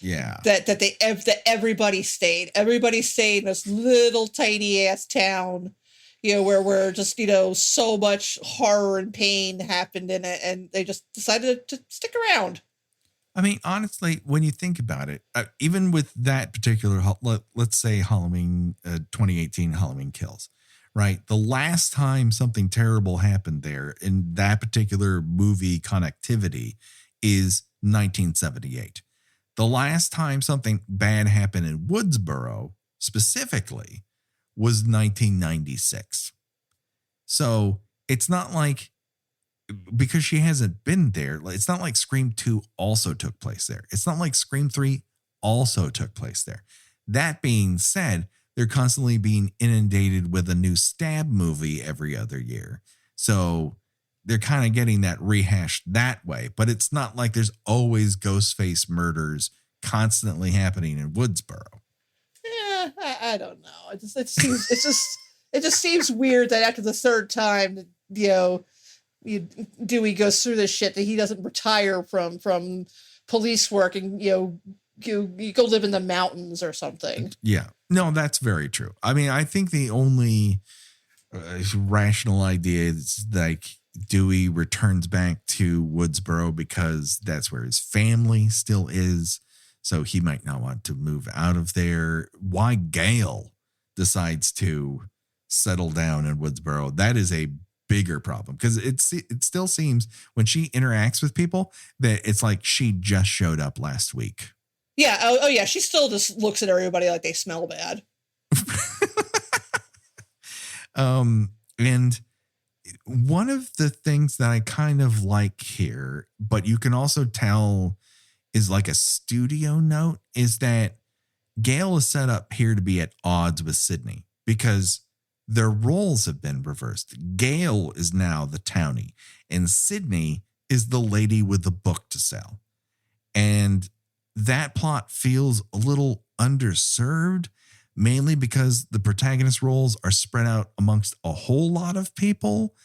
Yeah. That everybody stayed in this little tiny ass town, where just, so much horror and pain happened in it, and they just decided to stick around. I mean, honestly, when you think about it, even with that particular, let's say Halloween, 2018 Halloween Kills, right? The last time something terrible happened there in that particular movie connectivity is 1978. The last time something bad happened in Woodsboro specifically was 1996. So it's not like, because she hasn't been there, it's not like Scream 2 also took place there. It's not like Scream 3 also took place there. That being said, they're constantly being inundated with a new stab movie every other year. So they're kind of getting that rehashed that way. But it's not like there's always Ghostface murders constantly happening in Woodsboro. Yeah, I don't know. It just seems weird that after the third time, Dewey goes through this shit, that he doesn't retire from police work and you go live in the mountains or something. Yeah, no, that's very true. I mean, I think the only rational idea is like Dewey returns back to Woodsboro because that's where his family still is. So he might not want to move out of there. Why Gale decides to settle down in Woodsboro, that is a bigger problem, because it still seems when she interacts with people that it's like she just showed up last week. Yeah. Oh yeah. She still just looks at everybody like they smell bad. And one of the things that I kind of like here, but you can also tell is like a studio note, is that Gale is set up here to be at odds with Sydney because their roles have been reversed. Gale is now the townie, and Sydney is the lady with the book to sell. And that plot feels a little underserved, mainly because the protagonist roles are spread out amongst a whole lot of people.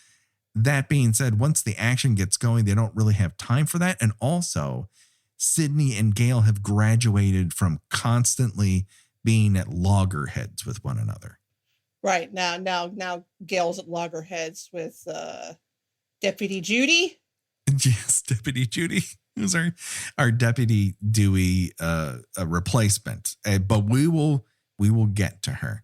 That being said, once the action gets going, they don't really have time for that. And also, Sydney and Gale have graduated from constantly being at loggerheads with one another. Right. Now Gale's at loggerheads with Deputy Judy. Yes, Deputy Judy. Who's our Deputy Dewey replacement. But we will get to her.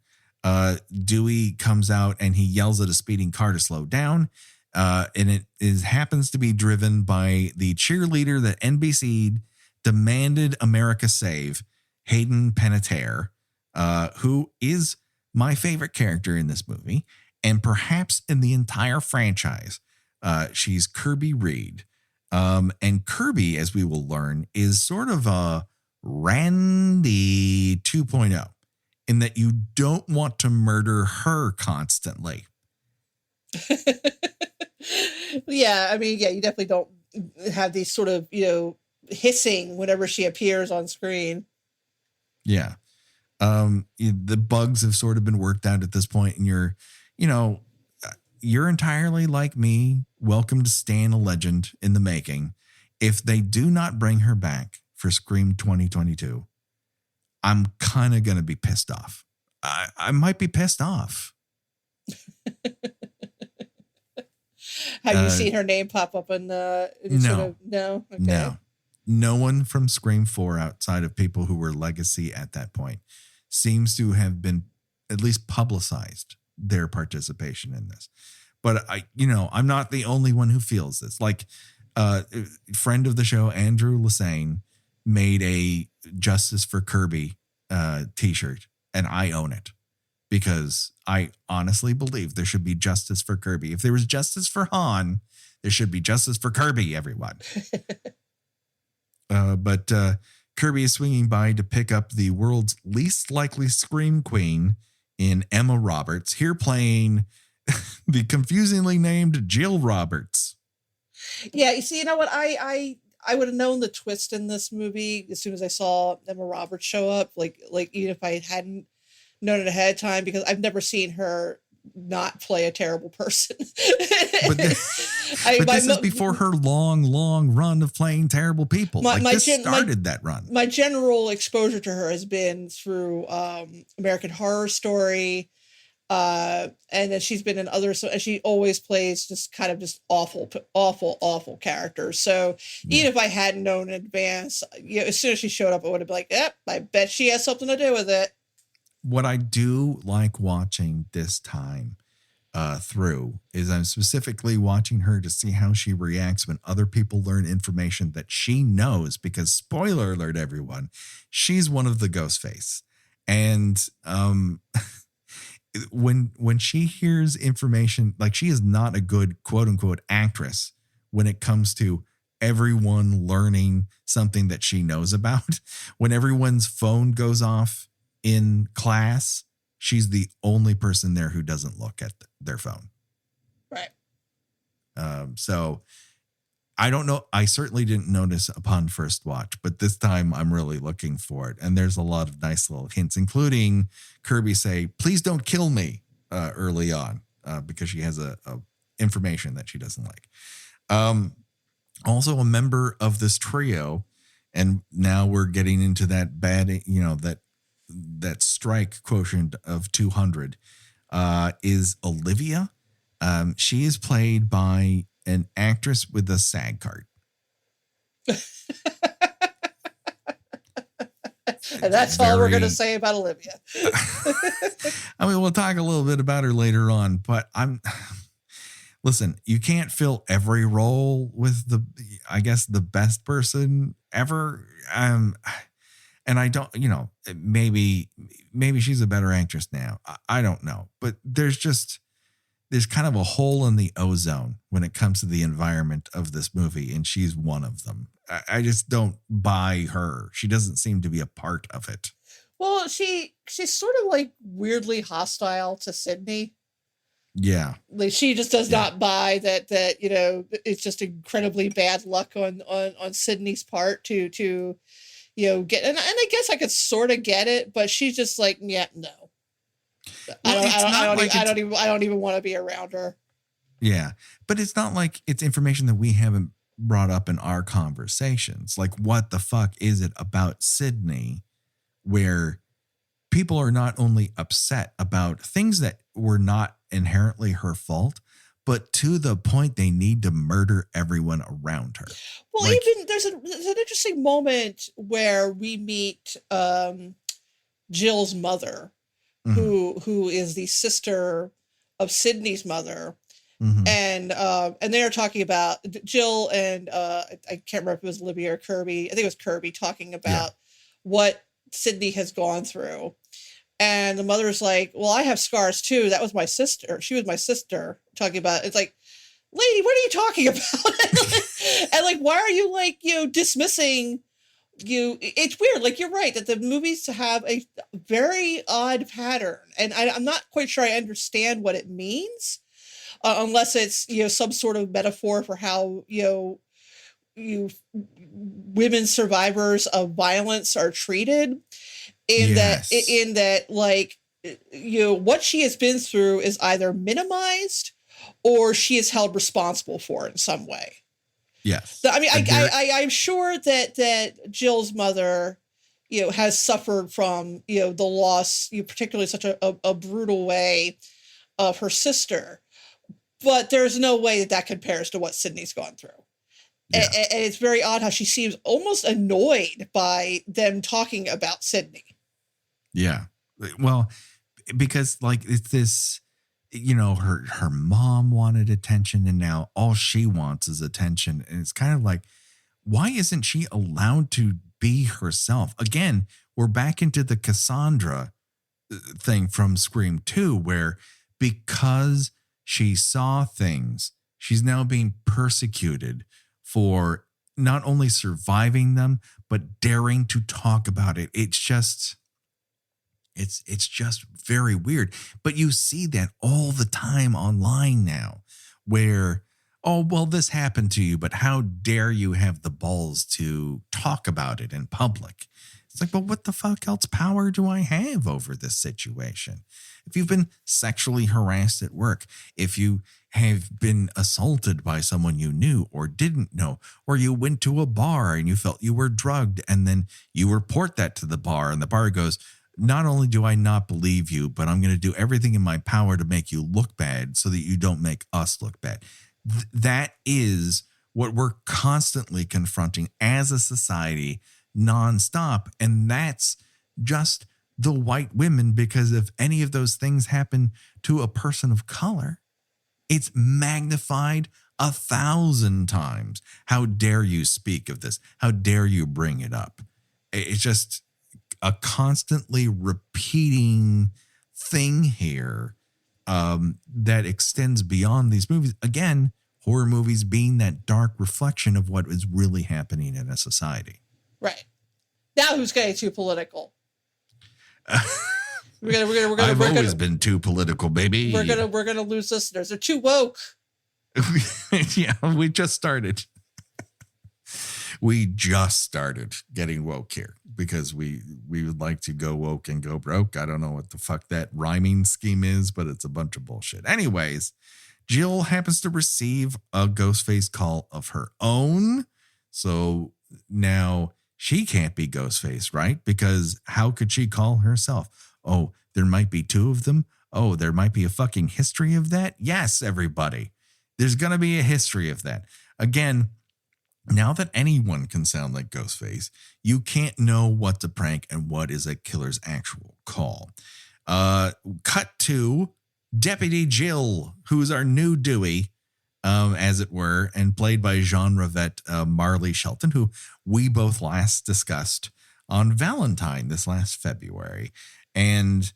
Dewey comes out and he yells at a speeding car to slow down. And it happens to be driven by the cheerleader that NBC demanded America save, Hayden Panettiere, who is my favorite character in this movie and perhaps in the entire franchise. She's Kirby Reed. And Kirby, as we will learn, is sort of a Randy 2.0 in that you don't want to murder her constantly. Yeah, I mean, yeah, you definitely don't have these sort of, hissing whenever she appears on screen. Yeah. The bugs have sort of been worked out at this point, and you're entirely like me, welcome to staying a legend in the making. If they do not bring her back for Scream 2022, I'm kind of going to be pissed off. I might be pissed off. Have you seen her name pop up in the... No. No? Okay. No. No one from Scream 4 outside of people who were legacy at that point seems to have been at least publicized their participation in this. But I'm not the only one who feels this. Like friend of the show, Andrew Lassane, made a Justice for Kirby t-shirt, and I own it because I honestly believe there should be justice for Kirby. If there was justice for Han, there should be justice for Kirby, everyone. But Kirby is swinging by to pick up the world's least likely Scream Queen in Emma Roberts, here playing the confusingly named Jill Roberts. Yeah, you know what? I would have known the twist in this movie as soon as I saw Emma Roberts show up. Like even if I hadn't known it ahead of time, because I've never seen her not play a terrible person. But this is before her long run of playing terrible people. This started that run. My general exposure to her has been through American Horror Story, and then she's been in other. So she always plays just kind of just awful characters. So even if I hadn't known in advance, as soon as she showed up, I would have been like, "Yep, I bet she has something to do with it." What I do like watching this time through is I'm specifically watching her to see how she reacts when other people learn information that she knows, because spoiler alert, everyone, she's one of the Ghostface. And when she hears information, like, she is not a good quote unquote actress when it comes to everyone learning something that she knows about. When everyone's phone goes off in class, she's the only person there who doesn't look at their phone. Right. So I don't know. I certainly didn't notice upon first watch, but this time I'm really looking for it. And there's a lot of nice little hints, including Kirby say, "Please don't kill me," early on, because she has a information that she doesn't like. Also a member of this trio, and now we're getting into that bad, that strike quotient of 200, is Olivia. She is played by an actress with a SAG card. And that's all we're going to say about Olivia. I mean, we'll talk a little bit about her later on, but listen, you can't fill every role with the best person ever. And I don't, maybe she's a better actress now. I don't know. But there's kind of a hole in the ozone when it comes to the environment of this movie. And she's one of them. I just don't buy her. She doesn't seem to be a part of it. Well, she's sort of like weirdly hostile to Sydney. Yeah. Like she just does not buy that it's just incredibly bad luck on Sydney's part to get, and I guess I could sort of get it, but she's just like, yeah, no. Well, I don't even want to be around her. Yeah. But it's not like it's information that we haven't brought up in our conversations. Like, what the fuck is it about Sydney where people are not only upset about things that were not inherently her fault, but to the point they need to murder everyone around her? Well, like, even there's an interesting moment where we meet Jill's mother, mm-hmm. who is the sister of Sydney's mother. Mm-hmm. And they are talking about Jill and I can't remember if it was Libby or Kirby. I think it was Kirby talking about what Sydney has gone through. And the mother's like, well, I have scars too. That was my sister. She was my sister. Talking about, it's like, lady, what are you talking about? And like, why are you like, dismissing it's weird. Like, you're right that the movies have a very odd pattern. And I'm not quite sure I understand what it means. Unless it's, some sort of metaphor for how, women survivors of violence are treated. In that, like, what she has been through is either minimized or she is held responsible for it in some way. Yes. So, I mean, I'm sure that Jill's mother, has suffered from, the loss, particularly such a brutal way of her sister. But there's no way that compares to what Sydney's gone through. Yeah. And it's very odd how she seems almost annoyed by them talking about Sydney. Yeah. Well, because like it's this, her mom wanted attention and now all she wants is attention. And it's kind of like, why isn't she allowed to be herself? Again, we're back into the Cassandra thing from Scream 2, where because she saw things, she's now being persecuted for not only surviving them, but daring to talk about it. It's just very weird. But you see that all the time online now where, oh, well, this happened to you, but how dare you have the balls to talk about it in public? It's like, but what the fuck else power do I have over this situation? If you've been sexually harassed at work, if you have been assaulted by someone you knew or didn't know, or you went to a bar and you felt you were drugged and then you report that to the bar and the bar goes, not only do I not believe you, but I'm going to do everything in my power to make you look bad so that you don't make us look bad. That is what we're constantly confronting as a society nonstop. And that's just the white women, because if any of those things happen to a person of color, it's magnified 1,000 times. How dare you speak of this? How dare you bring it up? It's just a constantly repeating thing here that extends beyond these movies. Again, horror movies being that dark reflection of what is really happening in a society. Right. Now who's getting too political? I've always been too political, baby. We're gonna lose listeners. They're too woke. Yeah, we just started. We just started getting woke here because we would like to go woke and go broke. I don't know what the fuck that rhyming scheme is, but it's a bunch of bullshit. Anyways, Jill happens to receive a Ghostface call of her own. So now she can't be Ghostface, right? Because how could she call herself? Oh, there might be two of them. Oh, there might be a fucking history of that. Yes, everybody. There's going to be a history of that. Again, now that anyone can sound like Ghostface, you can't know what to prank and what is a killer's actual call. Cut to Deputy Jill, who's our new Dewey, as it were, and played by genre vet Marley Shelton, who we both last discussed on Valentine this last February. And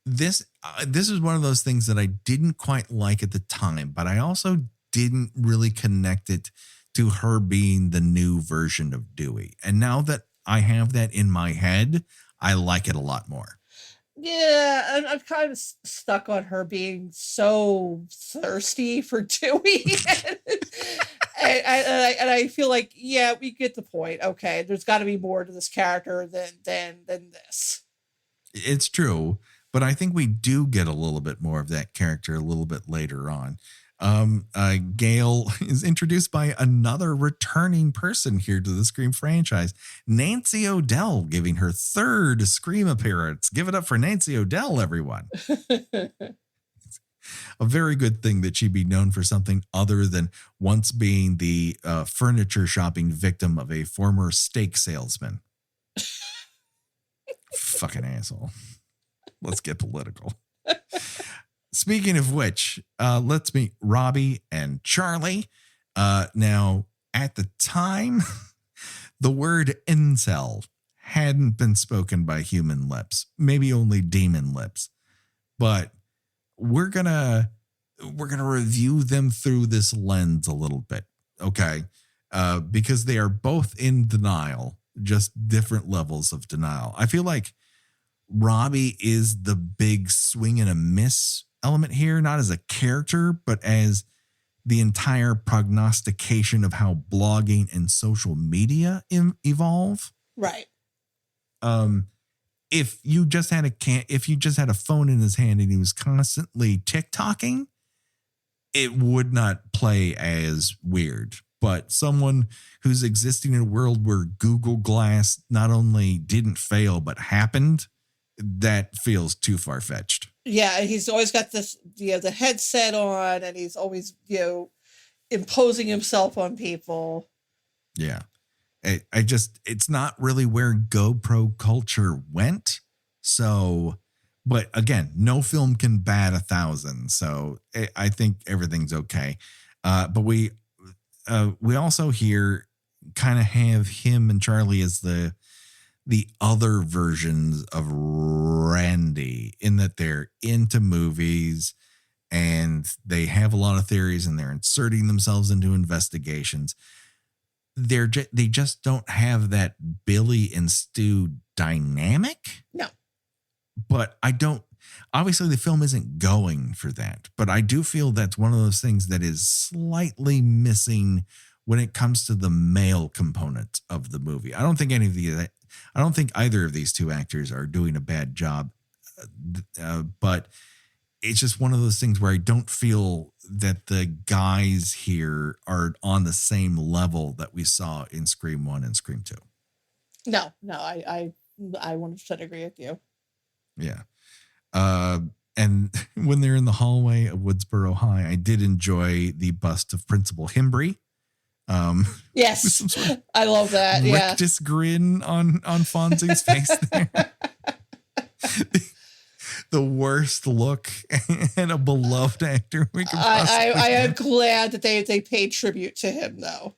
this is one of those things that I didn't quite like at the time, but I also didn't really connect it to her being the new version of Dewey. And now that I have that in my head, I like it a lot more. Yeah, I'm kind of stuck on her being so thirsty for Dewey. And I feel like, yeah, we get the point. Okay, there's got to be more to this character than this. It's true, but I think we do get a little bit more of that character a little bit later on. Gale is introduced by another returning person here to the Scream franchise, Nancy O'Dell, giving her third Scream appearance. Give it up for Nancy O'Dell, everyone. A very good thing that she be known for something other than once being the furniture shopping victim of a former steak salesman. Fucking asshole. Let's get political. Speaking of which, let's meet Robbie and Charlie. Now, at the time, the word incel hadn't been spoken by human lips, maybe only demon lips. But we're gonna review them through this lens a little bit, okay? Because they are both in denial, just different levels of denial. I feel like Robbie is the big swing and a miss element here, not as a character, but as the entire prognostication of how blogging and social media evolve. Right. If you just had a phone in his hand and he was constantly TikToking, it would not play as weird. But someone who's existing in a world where Google Glass not only didn't fail but happened, that feels too far-fetched. Yeah, he's always got this, the headset on, and he's always, imposing himself on people. Yeah. It's not really where GoPro culture went. So, but again, no film can bat 1,000. So I think everything's okay. But we also here kind of have him and Charlie as the other versions of Randy, in that they're into movies and they have a lot of theories and they're inserting themselves into investigations. They just don't have that Billy and Stu dynamic. No. But obviously the film isn't going for that, but I do feel that's one of those things that is slightly missing when it comes to the male component of the movie. I don't think either of these two actors are doing a bad job, but it's just one of those things where I don't feel that the guys here are on the same level that we saw in Scream 1 and Scream 2. No, I 100% agree with you. Yeah. And when they're in the hallway of Woodsboro High, I did enjoy the bust of Principal Himbry. Yes, sort of I love that. Rictus grin on Fonzie's face there. The worst look and a beloved actor we can possibly I am glad that they paid tribute to him, though.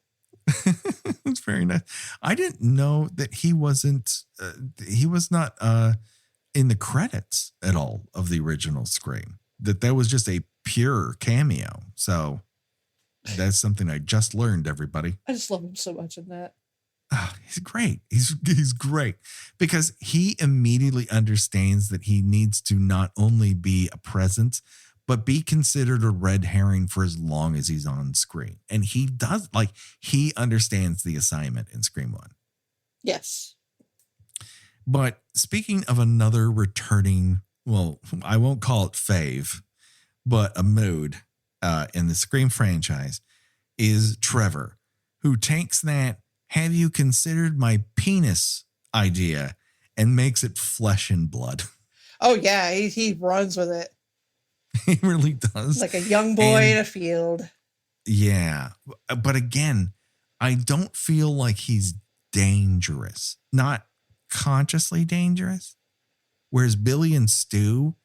That's very nice. I didn't know that he was not in the credits at all of the original Scream. That was just a pure cameo. So that's something I just learned, everybody. I just love him so much in that. Oh, he's great. He's great because he immediately understands that he needs to not only be a presence, but be considered a red herring for as long as he's on screen. And he does, he understands the assignment in Scream 1. Yes. But speaking of another returning, well, I won't call it fave, but a mood in the Scream franchise is Trevor, who takes that "have you considered my penis" idea and makes it flesh and blood. Oh, yeah. He runs with it. He really does. Like a young boy in a field. Yeah. But again, I don't feel like he's dangerous. Not consciously dangerous. Whereas Billy and Stu,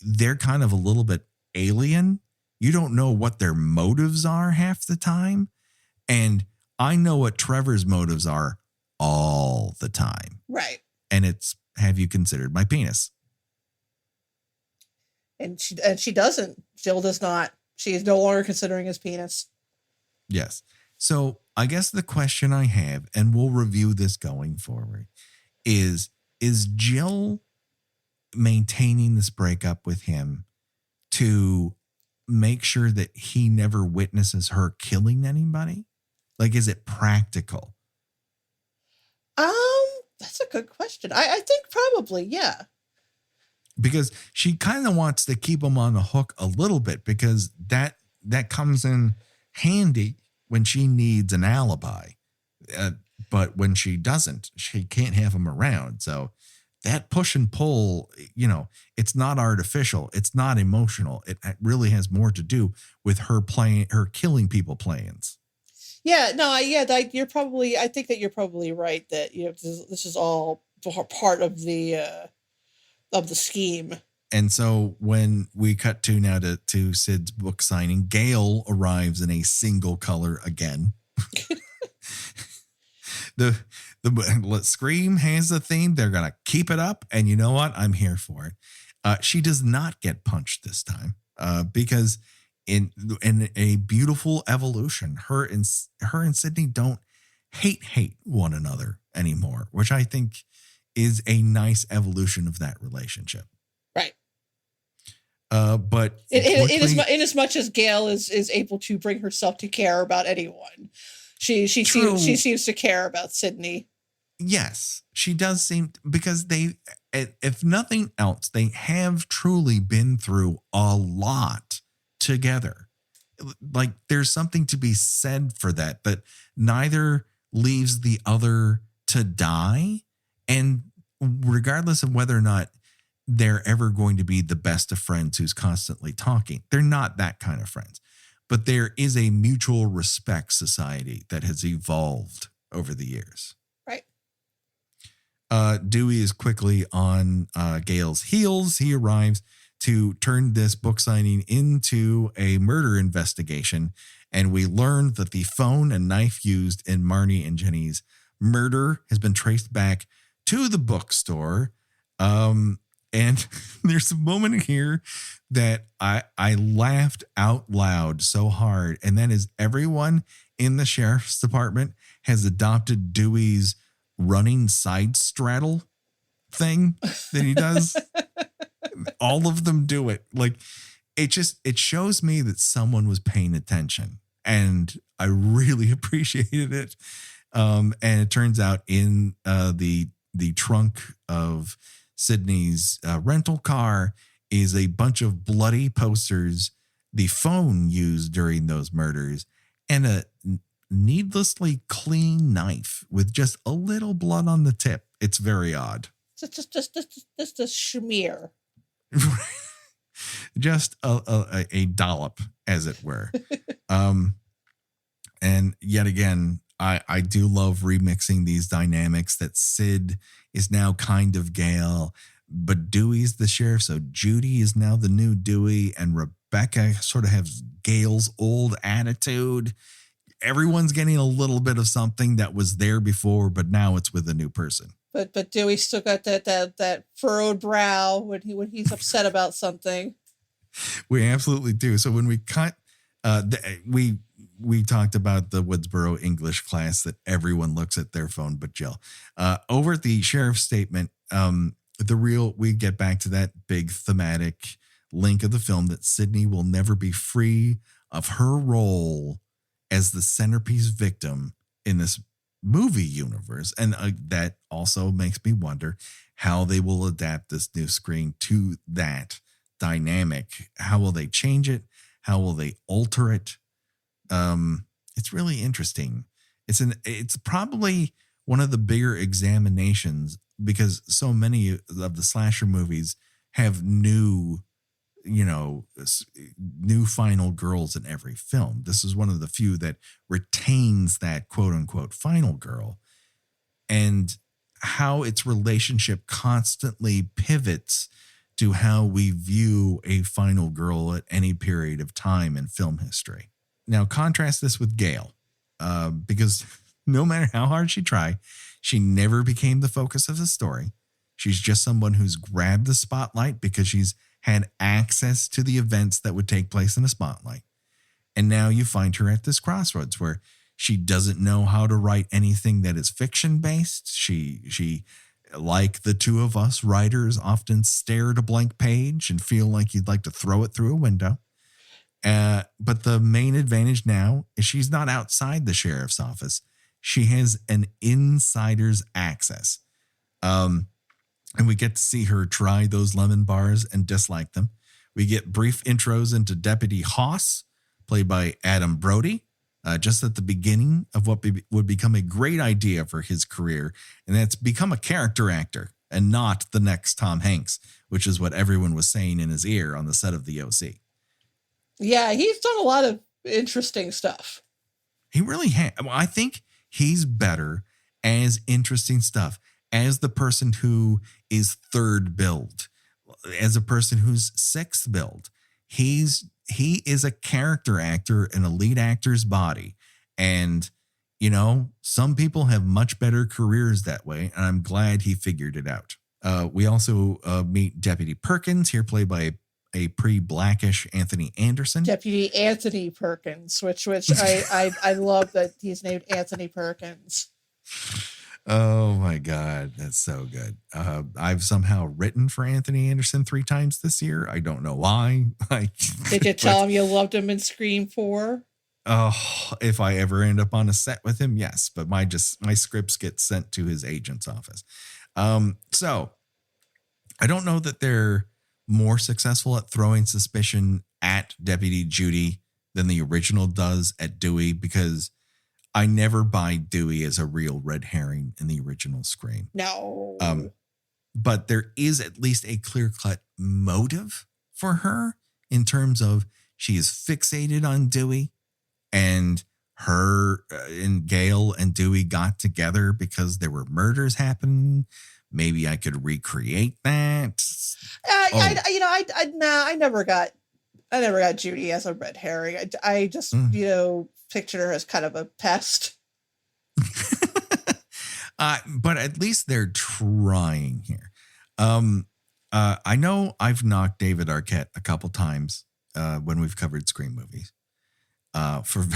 they're kind of a little bit alien. You don't know what their motives are half the time. And I know what Trevor's motives are all the time. Right. And it's, "have you considered my penis?" And she doesn't. Jill does not. She is no longer considering his penis. Yes. So I guess the question I have, and we'll review this going forward, is is Jill maintaining this breakup with him to make sure that he never witnesses her killing anybody? Like, is it practical? That's a good question. I think probably, yeah. Because she kind of wants to keep him on the hook a little bit, because that comes in handy when she needs an alibi. But when she doesn't, she can't have him around. So that push and pull, it's not artificial. It's not emotional. It really has more to do with her killing people plans. Yeah, no, you're probably, I think that you're probably right that, this is all part of the scheme. And so when we cut to now to Sid's book signing, Gale arrives in a single color again. The Scream has the theme. They're going to keep it up. And you know what? I'm here for it. She does not get punched this time because in a beautiful evolution, her and Sidney don't hate one another anymore, which I think is a nice evolution of that relationship. Right. But in as much as Gale is able to bring herself to care about anyone, she seems to care about Sidney. Yes, she does seem, because they, if nothing else, they have truly been through a lot together. Like, there's something to be said for that neither leaves the other to die. And regardless of whether or not they're ever going to be the best of friends who's constantly talking, they're not that kind of friends. But there is a mutual respect society that has evolved over the years. Right. Dewey is quickly on Gale's heels. He arrives to turn this book signing into a murder investigation. And we learned that the phone and knife used in Marnie and Jenny's murder has been traced back to the bookstore. And there's a moment here that I laughed out loud so hard. And that is, everyone in the sheriff's department has adopted Dewey's running side straddle thing that he does. All of them do it. Like, it shows me that someone was paying attention, and I really appreciated it. And it turns out in the trunk of Sidney's rental car is a bunch of bloody posters, the phone used during those murders, and a needlessly clean knife with just a little blood on the tip. It's very odd. Just a schmear. Just a dollop, as it were. And yet again, I do love remixing these dynamics, that Sid is now kind of Gale, but Dewey's the sheriff. So Judy is now the new Dewey, and Rebecca sort of has Gale's old attitude. Everyone's getting a little bit of something that was there before, but now it's with a new person. But Dewey still got that furrowed brow when he's upset about something. We absolutely do. So when we cut, we talked about the Woodsboro English class that everyone looks at their phone but Jill. Over at the sheriff's statement, we get back to that big thematic link of the film that Sidney will never be free of her role as the centerpiece victim in this movie universe. And that also makes me wonder how they will adapt this new Scream to that dynamic. How will they change it? How will they alter it? It's really interesting. It's probably one of the bigger examinations, because so many of the slasher movies have new final girls in every film. This is one of the few that retains that quote unquote final girl, and how its relationship constantly pivots to how we view a final girl at any period of time in film history. Now, contrast this with Gale, because no matter how hard she tried, she never became the focus of the story. She's just someone who's grabbed the spotlight because she's had access to the events that would take place in a spotlight. And now you find her at this crossroads where she doesn't know how to write anything that is fiction based. She like the two of us writers often stare at a blank page and feel like you'd like to throw it through a window. But the main advantage now is she's not outside the sheriff's office. She has an insider's access. And we get to see her try those lemon bars and dislike them. We get brief intros into Deputy Hoss, played by Adam Brody, just at the beginning of what would become a great idea for his career. And that's become a character actor and not the next Tom Hanks, which is what everyone was saying in his ear on the set of The OC. Yeah, he's done a lot of interesting stuff. He really has. Well, I think he's better as interesting stuff, as the person who is third billed, as a person who's sixth billed. He is a character actor in a lead actor's body. And, you know, some people have much better careers that way. And I'm glad he figured it out. We also meet Deputy Perkins, here played by a pre-Blackish Anthony Anderson. Deputy Anthony Perkins, which I love that he's named Anthony Perkins. Oh my God, that's so good. I've somehow written for Anthony Anderson 3 times this year. I don't know why. Did you tell him you loved him in Scream 4? Oh, if I ever end up on a set with him, yes. But my scripts get sent to his agent's office. So I don't know that they're more successful at throwing suspicion at Deputy Judy than the original does at Dewey, because I never buy Dewey as a real red herring in the original Scream. No. But there is at least a clear-cut motive for her in terms of she is fixated on Dewey, and her and Gail and Dewey got together because there were murders happening. Maybe I could recreate that. I never got Judy as a red herring. I just pictured her as kind of a pest. But at least they're trying here. I know I've knocked David Arquette a couple times when we've covered Scream movies for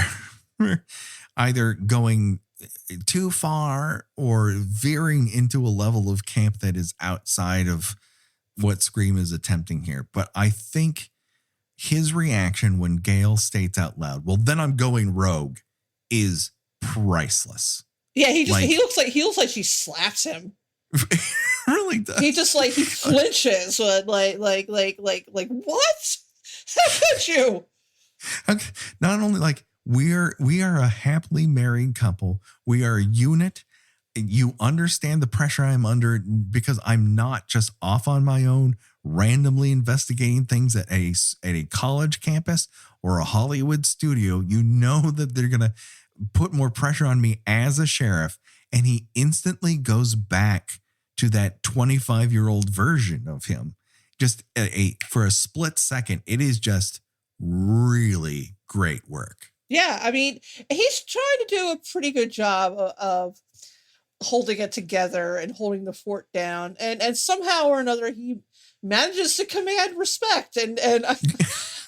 either going too far or veering into a level of camp that is outside of what Scream is attempting here. But I think his reaction when Gail states out loud, "Well, then I'm going rogue," is priceless. Yeah, he looks like she slaps him. Really does. He just he flinches. Like what? How could you? Okay. Not only we are a happily married couple. We are a unit. You understand the pressure I'm under because I'm not just off on my own, randomly investigating things at a college campus or a Hollywood studio. You know that they're going to put more pressure on me as a sheriff. And he instantly goes back to that 25-year-old version of him. Just for a split second, it is just really great work. Yeah, I mean, he's trying to do a pretty good job of holding it together and holding the fort down, and somehow or another he manages to command respect, and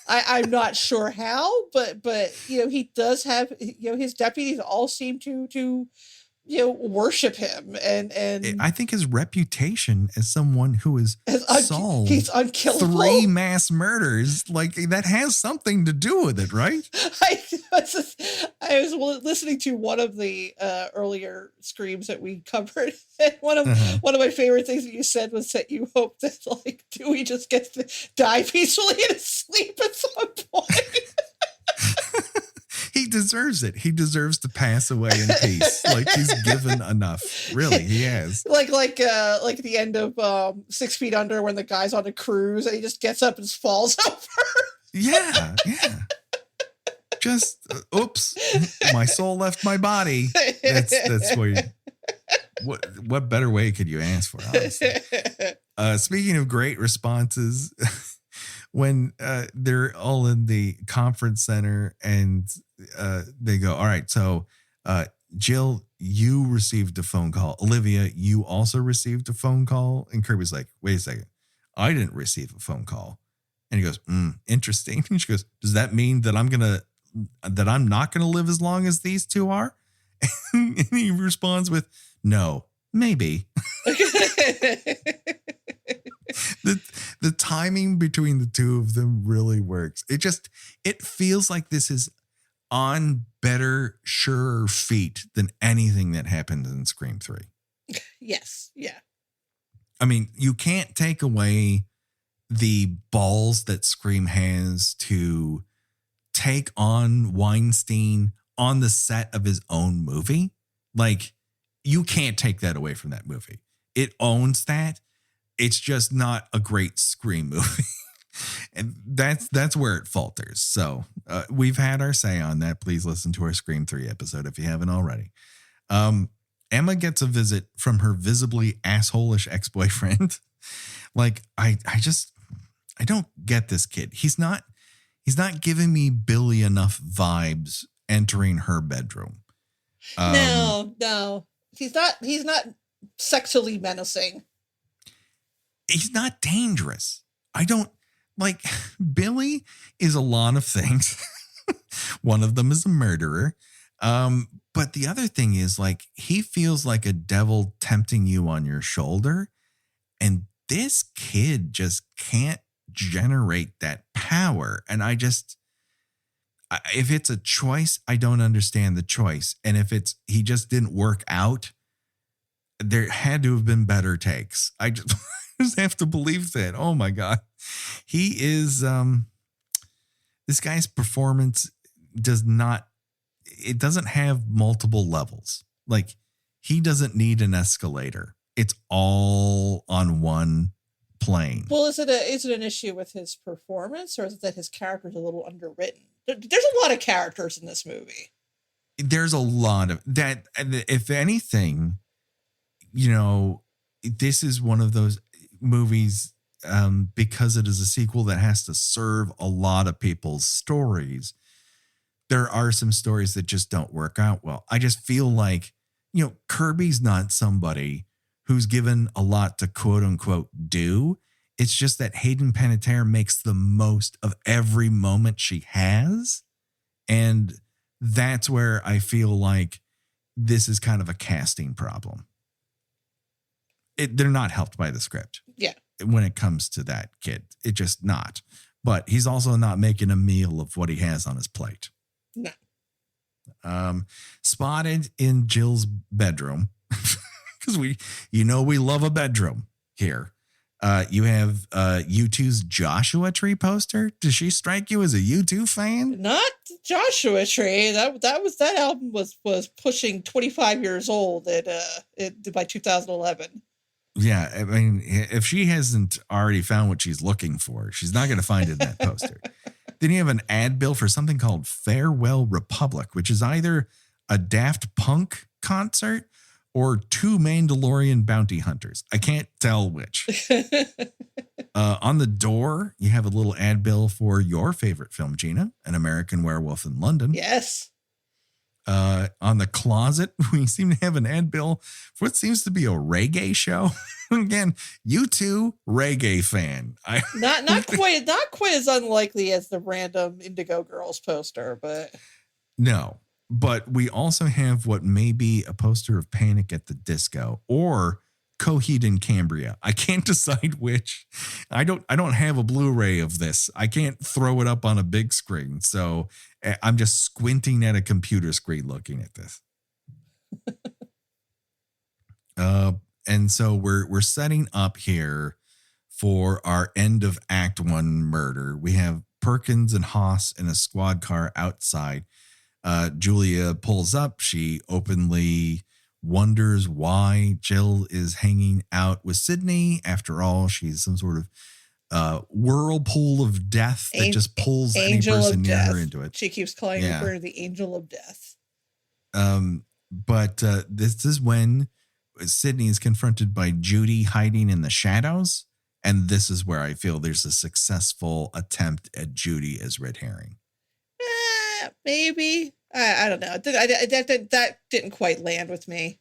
I'm not sure how, but he does have, his deputies all seem to worship him, and I think his reputation as someone who has solved he's unkillable 3 mass murders, that has something to do with it, right? I was listening to one of the earlier Screams that we covered, and one of my favorite things that you said was that you hope that Dewey just gets to die peacefully in his sleep at some point. He deserves it. He deserves to pass away in peace. He's given enough. Really, he has. Like the end of 6 Feet Under, when the guy's on a cruise and he just gets up and falls over. Yeah. Just oops, my soul left my body. That's where. What better way could you ask for? Honestly. Speaking of great responses. When they're all in the conference center and they go, all right, so Jill, you received a phone call. Olivia, you also received a phone call. And Kirby's like, wait a second, I didn't receive a phone call. And he goes, interesting. And she goes, does that mean that I'm not gonna live as long as these two are? And he responds with, no, maybe. the the timing between the two of them really works. It feels like this is on better, surer feet than anything that happened in Scream 3. Yes. Yeah. I mean, you can't take away the balls that Scream has to take on Weinstein on the set of his own movie. Like, you can't take that away from that movie. It owns that. It's just not a great Scream movie. And that's where it falters. So we've had our say on that. Please listen to our Scream 3 episode if you haven't already. Emma gets a visit from her visibly asshole-ish ex-boyfriend. Like, I don't get this kid. He's not giving me Billy enough vibes entering her bedroom. No. He's not sexually menacing. He's not dangerous. I don't like Billy is a lot of things. One of them is a murderer. But the other thing is, like, he feels like a devil tempting you on your shoulder. And this kid just can't generate that power. And if it's a choice, I don't understand the choice. And if he just didn't work out, there had to have been better takes. I just have to believe that. Oh my God. He is, this guy's performance it doesn't have multiple levels. Like, he doesn't need an escalator. It's all on one plane. Well, is it an issue with his performance, or is it that his character's a little underwritten? There's a lot of characters in this movie. There's a lot of that. If anything, this is one of those movies, because it is a sequel that has to serve a lot of people's stories. There are some stories that just don't work out well. I just feel like, Kirby's not somebody who's given a lot to quote unquote do. It's just that Hayden Panettiere makes the most of every moment she has. And that's where I feel like this is kind of a casting problem. They're not helped by the script. Yeah. When it comes to that kid, it just not. But he's also not making a meal of what he has on his plate. No. Spotted in Jill's bedroom, because we love a bedroom here. You have U2's Joshua Tree poster. Does she strike you as a U2 fan? Not Joshua Tree. That album was pushing 25 years old by 2011. Yeah, I mean, if she hasn't already found what she's looking for, she's not going to find it in that poster. Then you have an ad bill for something called Farewell Republic, which is either a Daft Punk concert or two Mandalorian bounty hunters. I can't tell which. On the door, you have a little ad bill for your favorite film, Gina, An American Werewolf in London. Yes. On the closet, we seem to have an ad bill for what seems to be a reggae show. Again, U2 reggae fan. Not quite as unlikely as the random Indigo Girls poster, but no. But we also have what may be a poster of Panic at the Disco or Coheed and Cambria. I can't decide which. I don't have a Blu-ray of this. I can't throw it up on a big screen. So I'm just squinting at a computer screen looking at this. And so we're setting up here for our end of Act 1 murder. We have Perkins and Haas in a squad car outside. Julia pulls up. She openly wonders why Jill is hanging out with Sydney. After all, she's some sort of whirlpool of death that just pulls any person near her into it. She keeps calling her the angel of death. But this is when Sydney is confronted by Judy hiding in the shadows. And this is where I feel there's a successful attempt at Judy as red herring. Maybe. I don't know. That didn't quite land with me.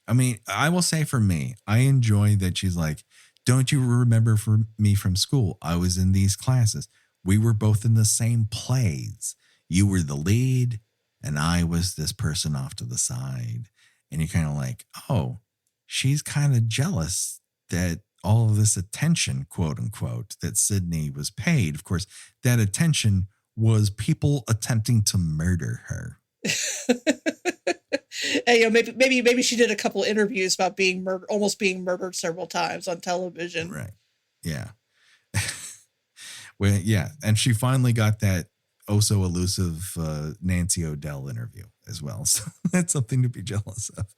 I mean, I will say for me, I enjoy that she's like, don't you remember me from school? I was in these classes. We were both in the same plays. You were the lead and I was this person off to the side. And you're kind of like, oh, she's kind of jealous that all of this attention, quote unquote, that Sydney was paid. Of course, that attention was people attempting to murder her. And, you know, maybe she did a couple interviews about being murdered, almost being murdered several times on television. Right. Yeah. Well, yeah. And she finally got that oh so elusive Nancy O'Dell interview as well. So that's something to be jealous of.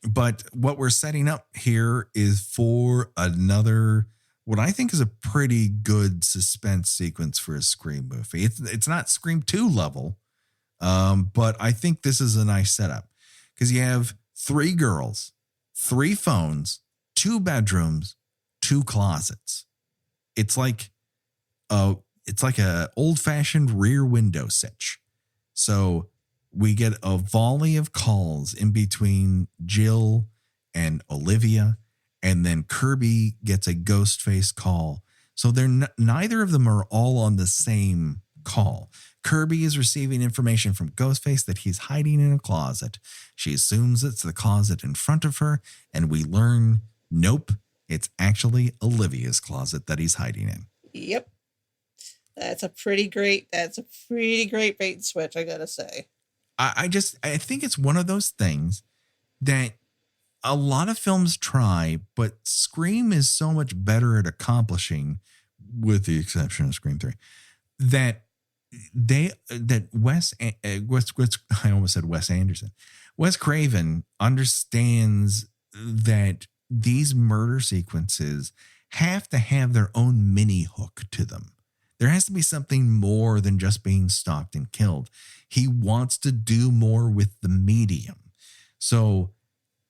But what we're setting up here is for another, what I think is a pretty good suspense sequence for a Scream movie. It's not Scream 2 level, but I think this is a nice setup because you have 3 girls, 3 phones, 2 bedrooms, 2 closets. It's like a old-fashioned rear window sitch. So we get a volley of calls in between Jill and Olivia, and then Kirby gets a ghost face call. So they're neither of them are all on the same call. Kirby is receiving information from Ghostface that he's hiding in a closet. She assumes it's the closet in front of her, and we learn, nope, it's actually Olivia's closet that he's hiding in. Yep. That's a pretty great bait and switch, I gotta say. I think it's one of those things that a lot of films try, but Scream is so much better at accomplishing, with the exception of Scream 3, that Wes I almost said Wes Anderson. Wes Craven understands that these murder sequences have to have their own mini hook to them. There has to be something more than just being stalked and killed. He wants to do more with the medium. So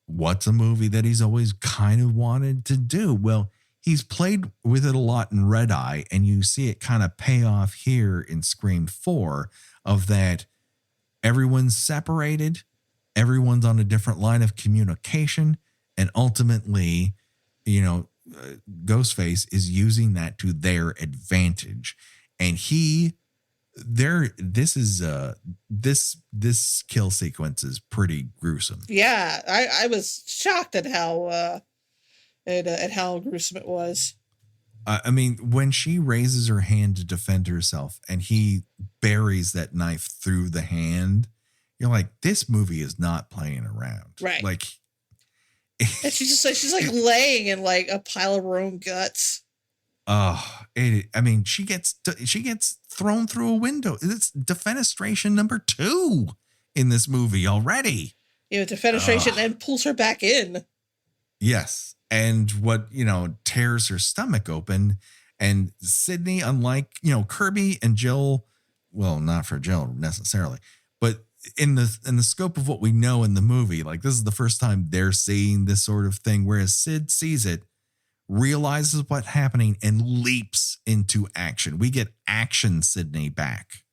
what's a movie that he's always kind of wanted to do? Well, he's played with it a lot in Red Eye, and you see it kind of pay off here in Scream 4 of that everyone's separated, everyone's on a different line of communication, and ultimately, Ghostface is using that to their advantage. And this kill sequence is pretty gruesome. Yeah, I was shocked at how gruesome it was. I mean, when she raises her hand to defend herself and he buries that knife through the hand, you're like, this movie is not playing around. Right. Like, and she's like laying in like a pile of her own guts. She gets thrown through a window. It's defenestration number 2 in this movie already. Defenestration and pulls her back in. Yes. And what, tears her stomach open. And Sydney, unlike, Kirby and Jill, well, not for Jill necessarily, but in the scope of what we know in the movie, like this is the first time they're seeing this sort of thing, whereas Sid sees it, realizes what's happening, and leaps into action. We get action Sydney back.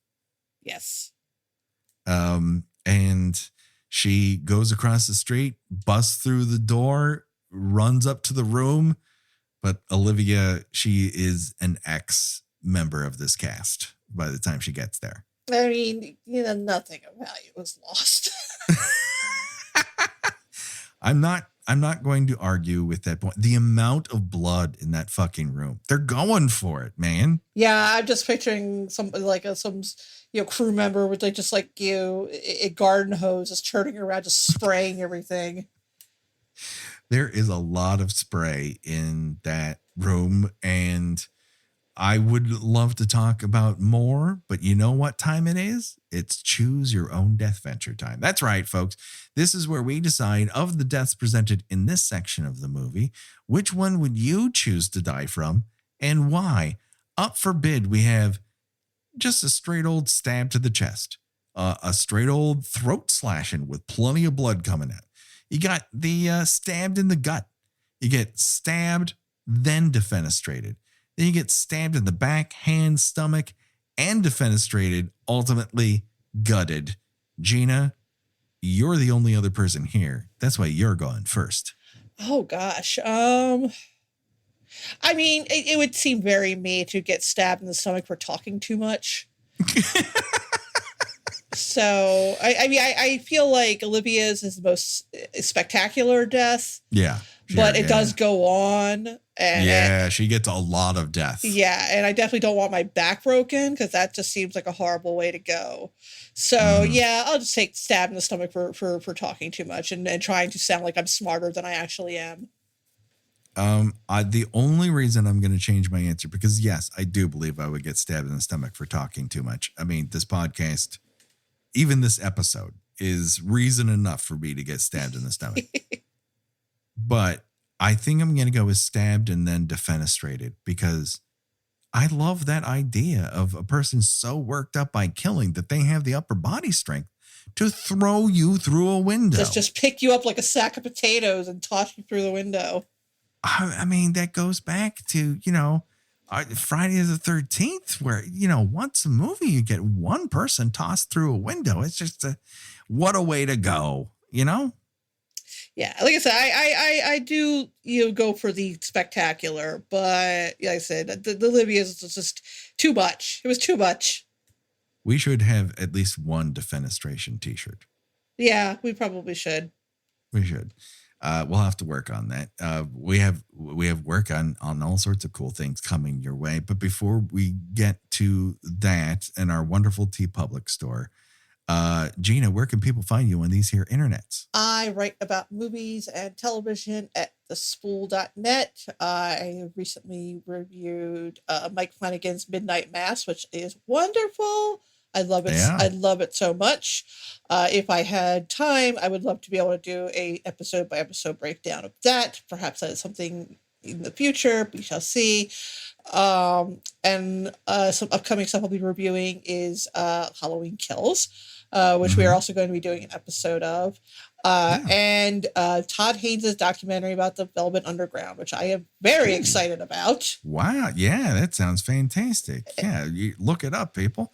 Yes. And she goes across the street, busts through the door, runs up to the room. But Olivia, she is an ex-member of this cast by the time she gets there. I mean, nothing of value was lost. I'm not going to argue with that point. The amount of blood in that fucking room, they're going for it, man. Yeah, I'm just picturing some crew member with like just like a garden hose just turning around, just spraying everything. There is a lot of spray in that room, and I would love to talk about more, but you know what time it is? It's choose your own death venture time. That's right, folks. This is where we decide, of the deaths presented in this section of the movie, which one would you choose to die from and why? Up for bid, we have just a straight old stab to the chest, a straight old throat slashing with plenty of blood coming out. You got the stabbed in the gut. You get stabbed, then defenestrated. Then you get stabbed in the back, hand, stomach, and defenestrated, ultimately gutted. Gina, you're the only other person here. That's why you're going first. Oh, gosh. I mean, it would seem very me to get stabbed in the stomach for talking too much. So I mean, I feel like Olivia's is the most spectacular death. Yeah. But it does go on. And she gets a lot of death. Yeah, and I definitely don't want my back broken because that just seems like a horrible way to go. So yeah, I'll just take stab in the stomach for talking too much and trying to sound like I'm smarter than I actually am. The only reason I'm going to change my answer, because yes, I do believe I would get stabbed in the stomach for talking too much. I mean, this podcast, even this episode, is reason enough for me to get stabbed in the stomach. But I think I'm going to go with stabbed and then defenestrated, because I love that idea of a person so worked up by killing that they have the upper body strength to throw you through a window. Just pick you up like a sack of potatoes and toss you through the window. I mean, that goes back to, Friday the 13th, where, once a movie, you get one person tossed through a window. It's just what a way to go, Yeah, like I said, I do go for the spectacular, but like I said, the Libya is just too much. It was too much. We should have at least one defenestration t-shirt. Yeah, we probably should. We should. We'll have to work on that. We have work on all sorts of cool things coming your way. But before we get to that and our wonderful TeePublic store, Gina, where can people find you on these here internets? I write about movies and television at thespool.net. I recently reviewed Mike Flanagan's Midnight Mass, which is wonderful. I love it. Yeah. I love it so much. If I had time, I would love to be able to do a episode by episode breakdown of that. Perhaps that is something in the future. We shall see. And some upcoming stuff I'll be reviewing is Halloween Kills, which we are also going to be doing an episode of. And Todd Haynes' documentary about the Velvet Underground, which I am very excited about. Wow. Yeah, that sounds fantastic. Yeah, you look it up, people.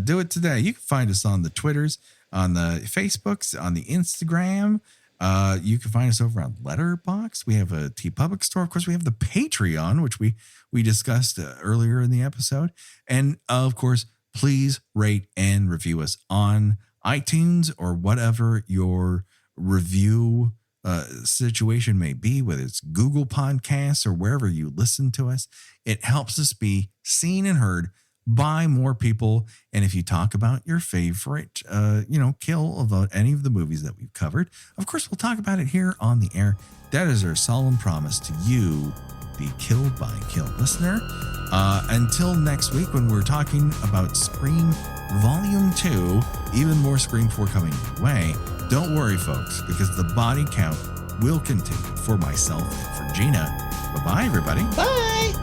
Do it today. You can find us on the Twitters, on the Facebooks, on the Instagram. You can find us over on Letterboxd. We have a TeePublic store. Of course, we have the Patreon, which we discussed earlier in the episode. And of course, please rate and review us on iTunes or whatever your review situation may be, whether it's Google Podcasts or wherever you listen to us. It helps us be seen and heard by more people. And if you talk about your favorite, kill about any of the movies that we've covered, of course, we'll talk about it here on the air. That is our solemn promise to you, the Killed by Kill listener. Until next week, when we're talking about Scream Volume 2, even more Scream 4 coming your way. Don't worry, folks, because the body count will continue. For myself and for Gina. Bye-bye, everybody. Bye.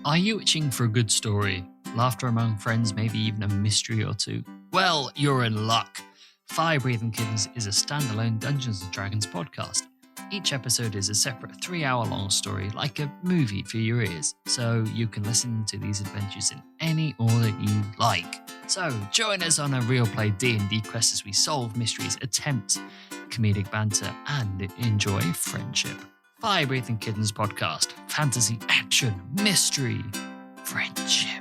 Are you itching for a good story? Laughter among friends, maybe even a mystery or two? Well, you're in luck. Fire Breathing Kittens is a standalone Dungeons & Dragons podcast. Each episode is a separate 3-hour-long story, like a movie for your ears, so you can listen to these adventures in any order you like. So join us on a real play D&D quest as we solve mysteries, attempt comedic banter, and enjoy friendship. Fire Breathing Kittens podcast. Fantasy, action, mystery, friendship.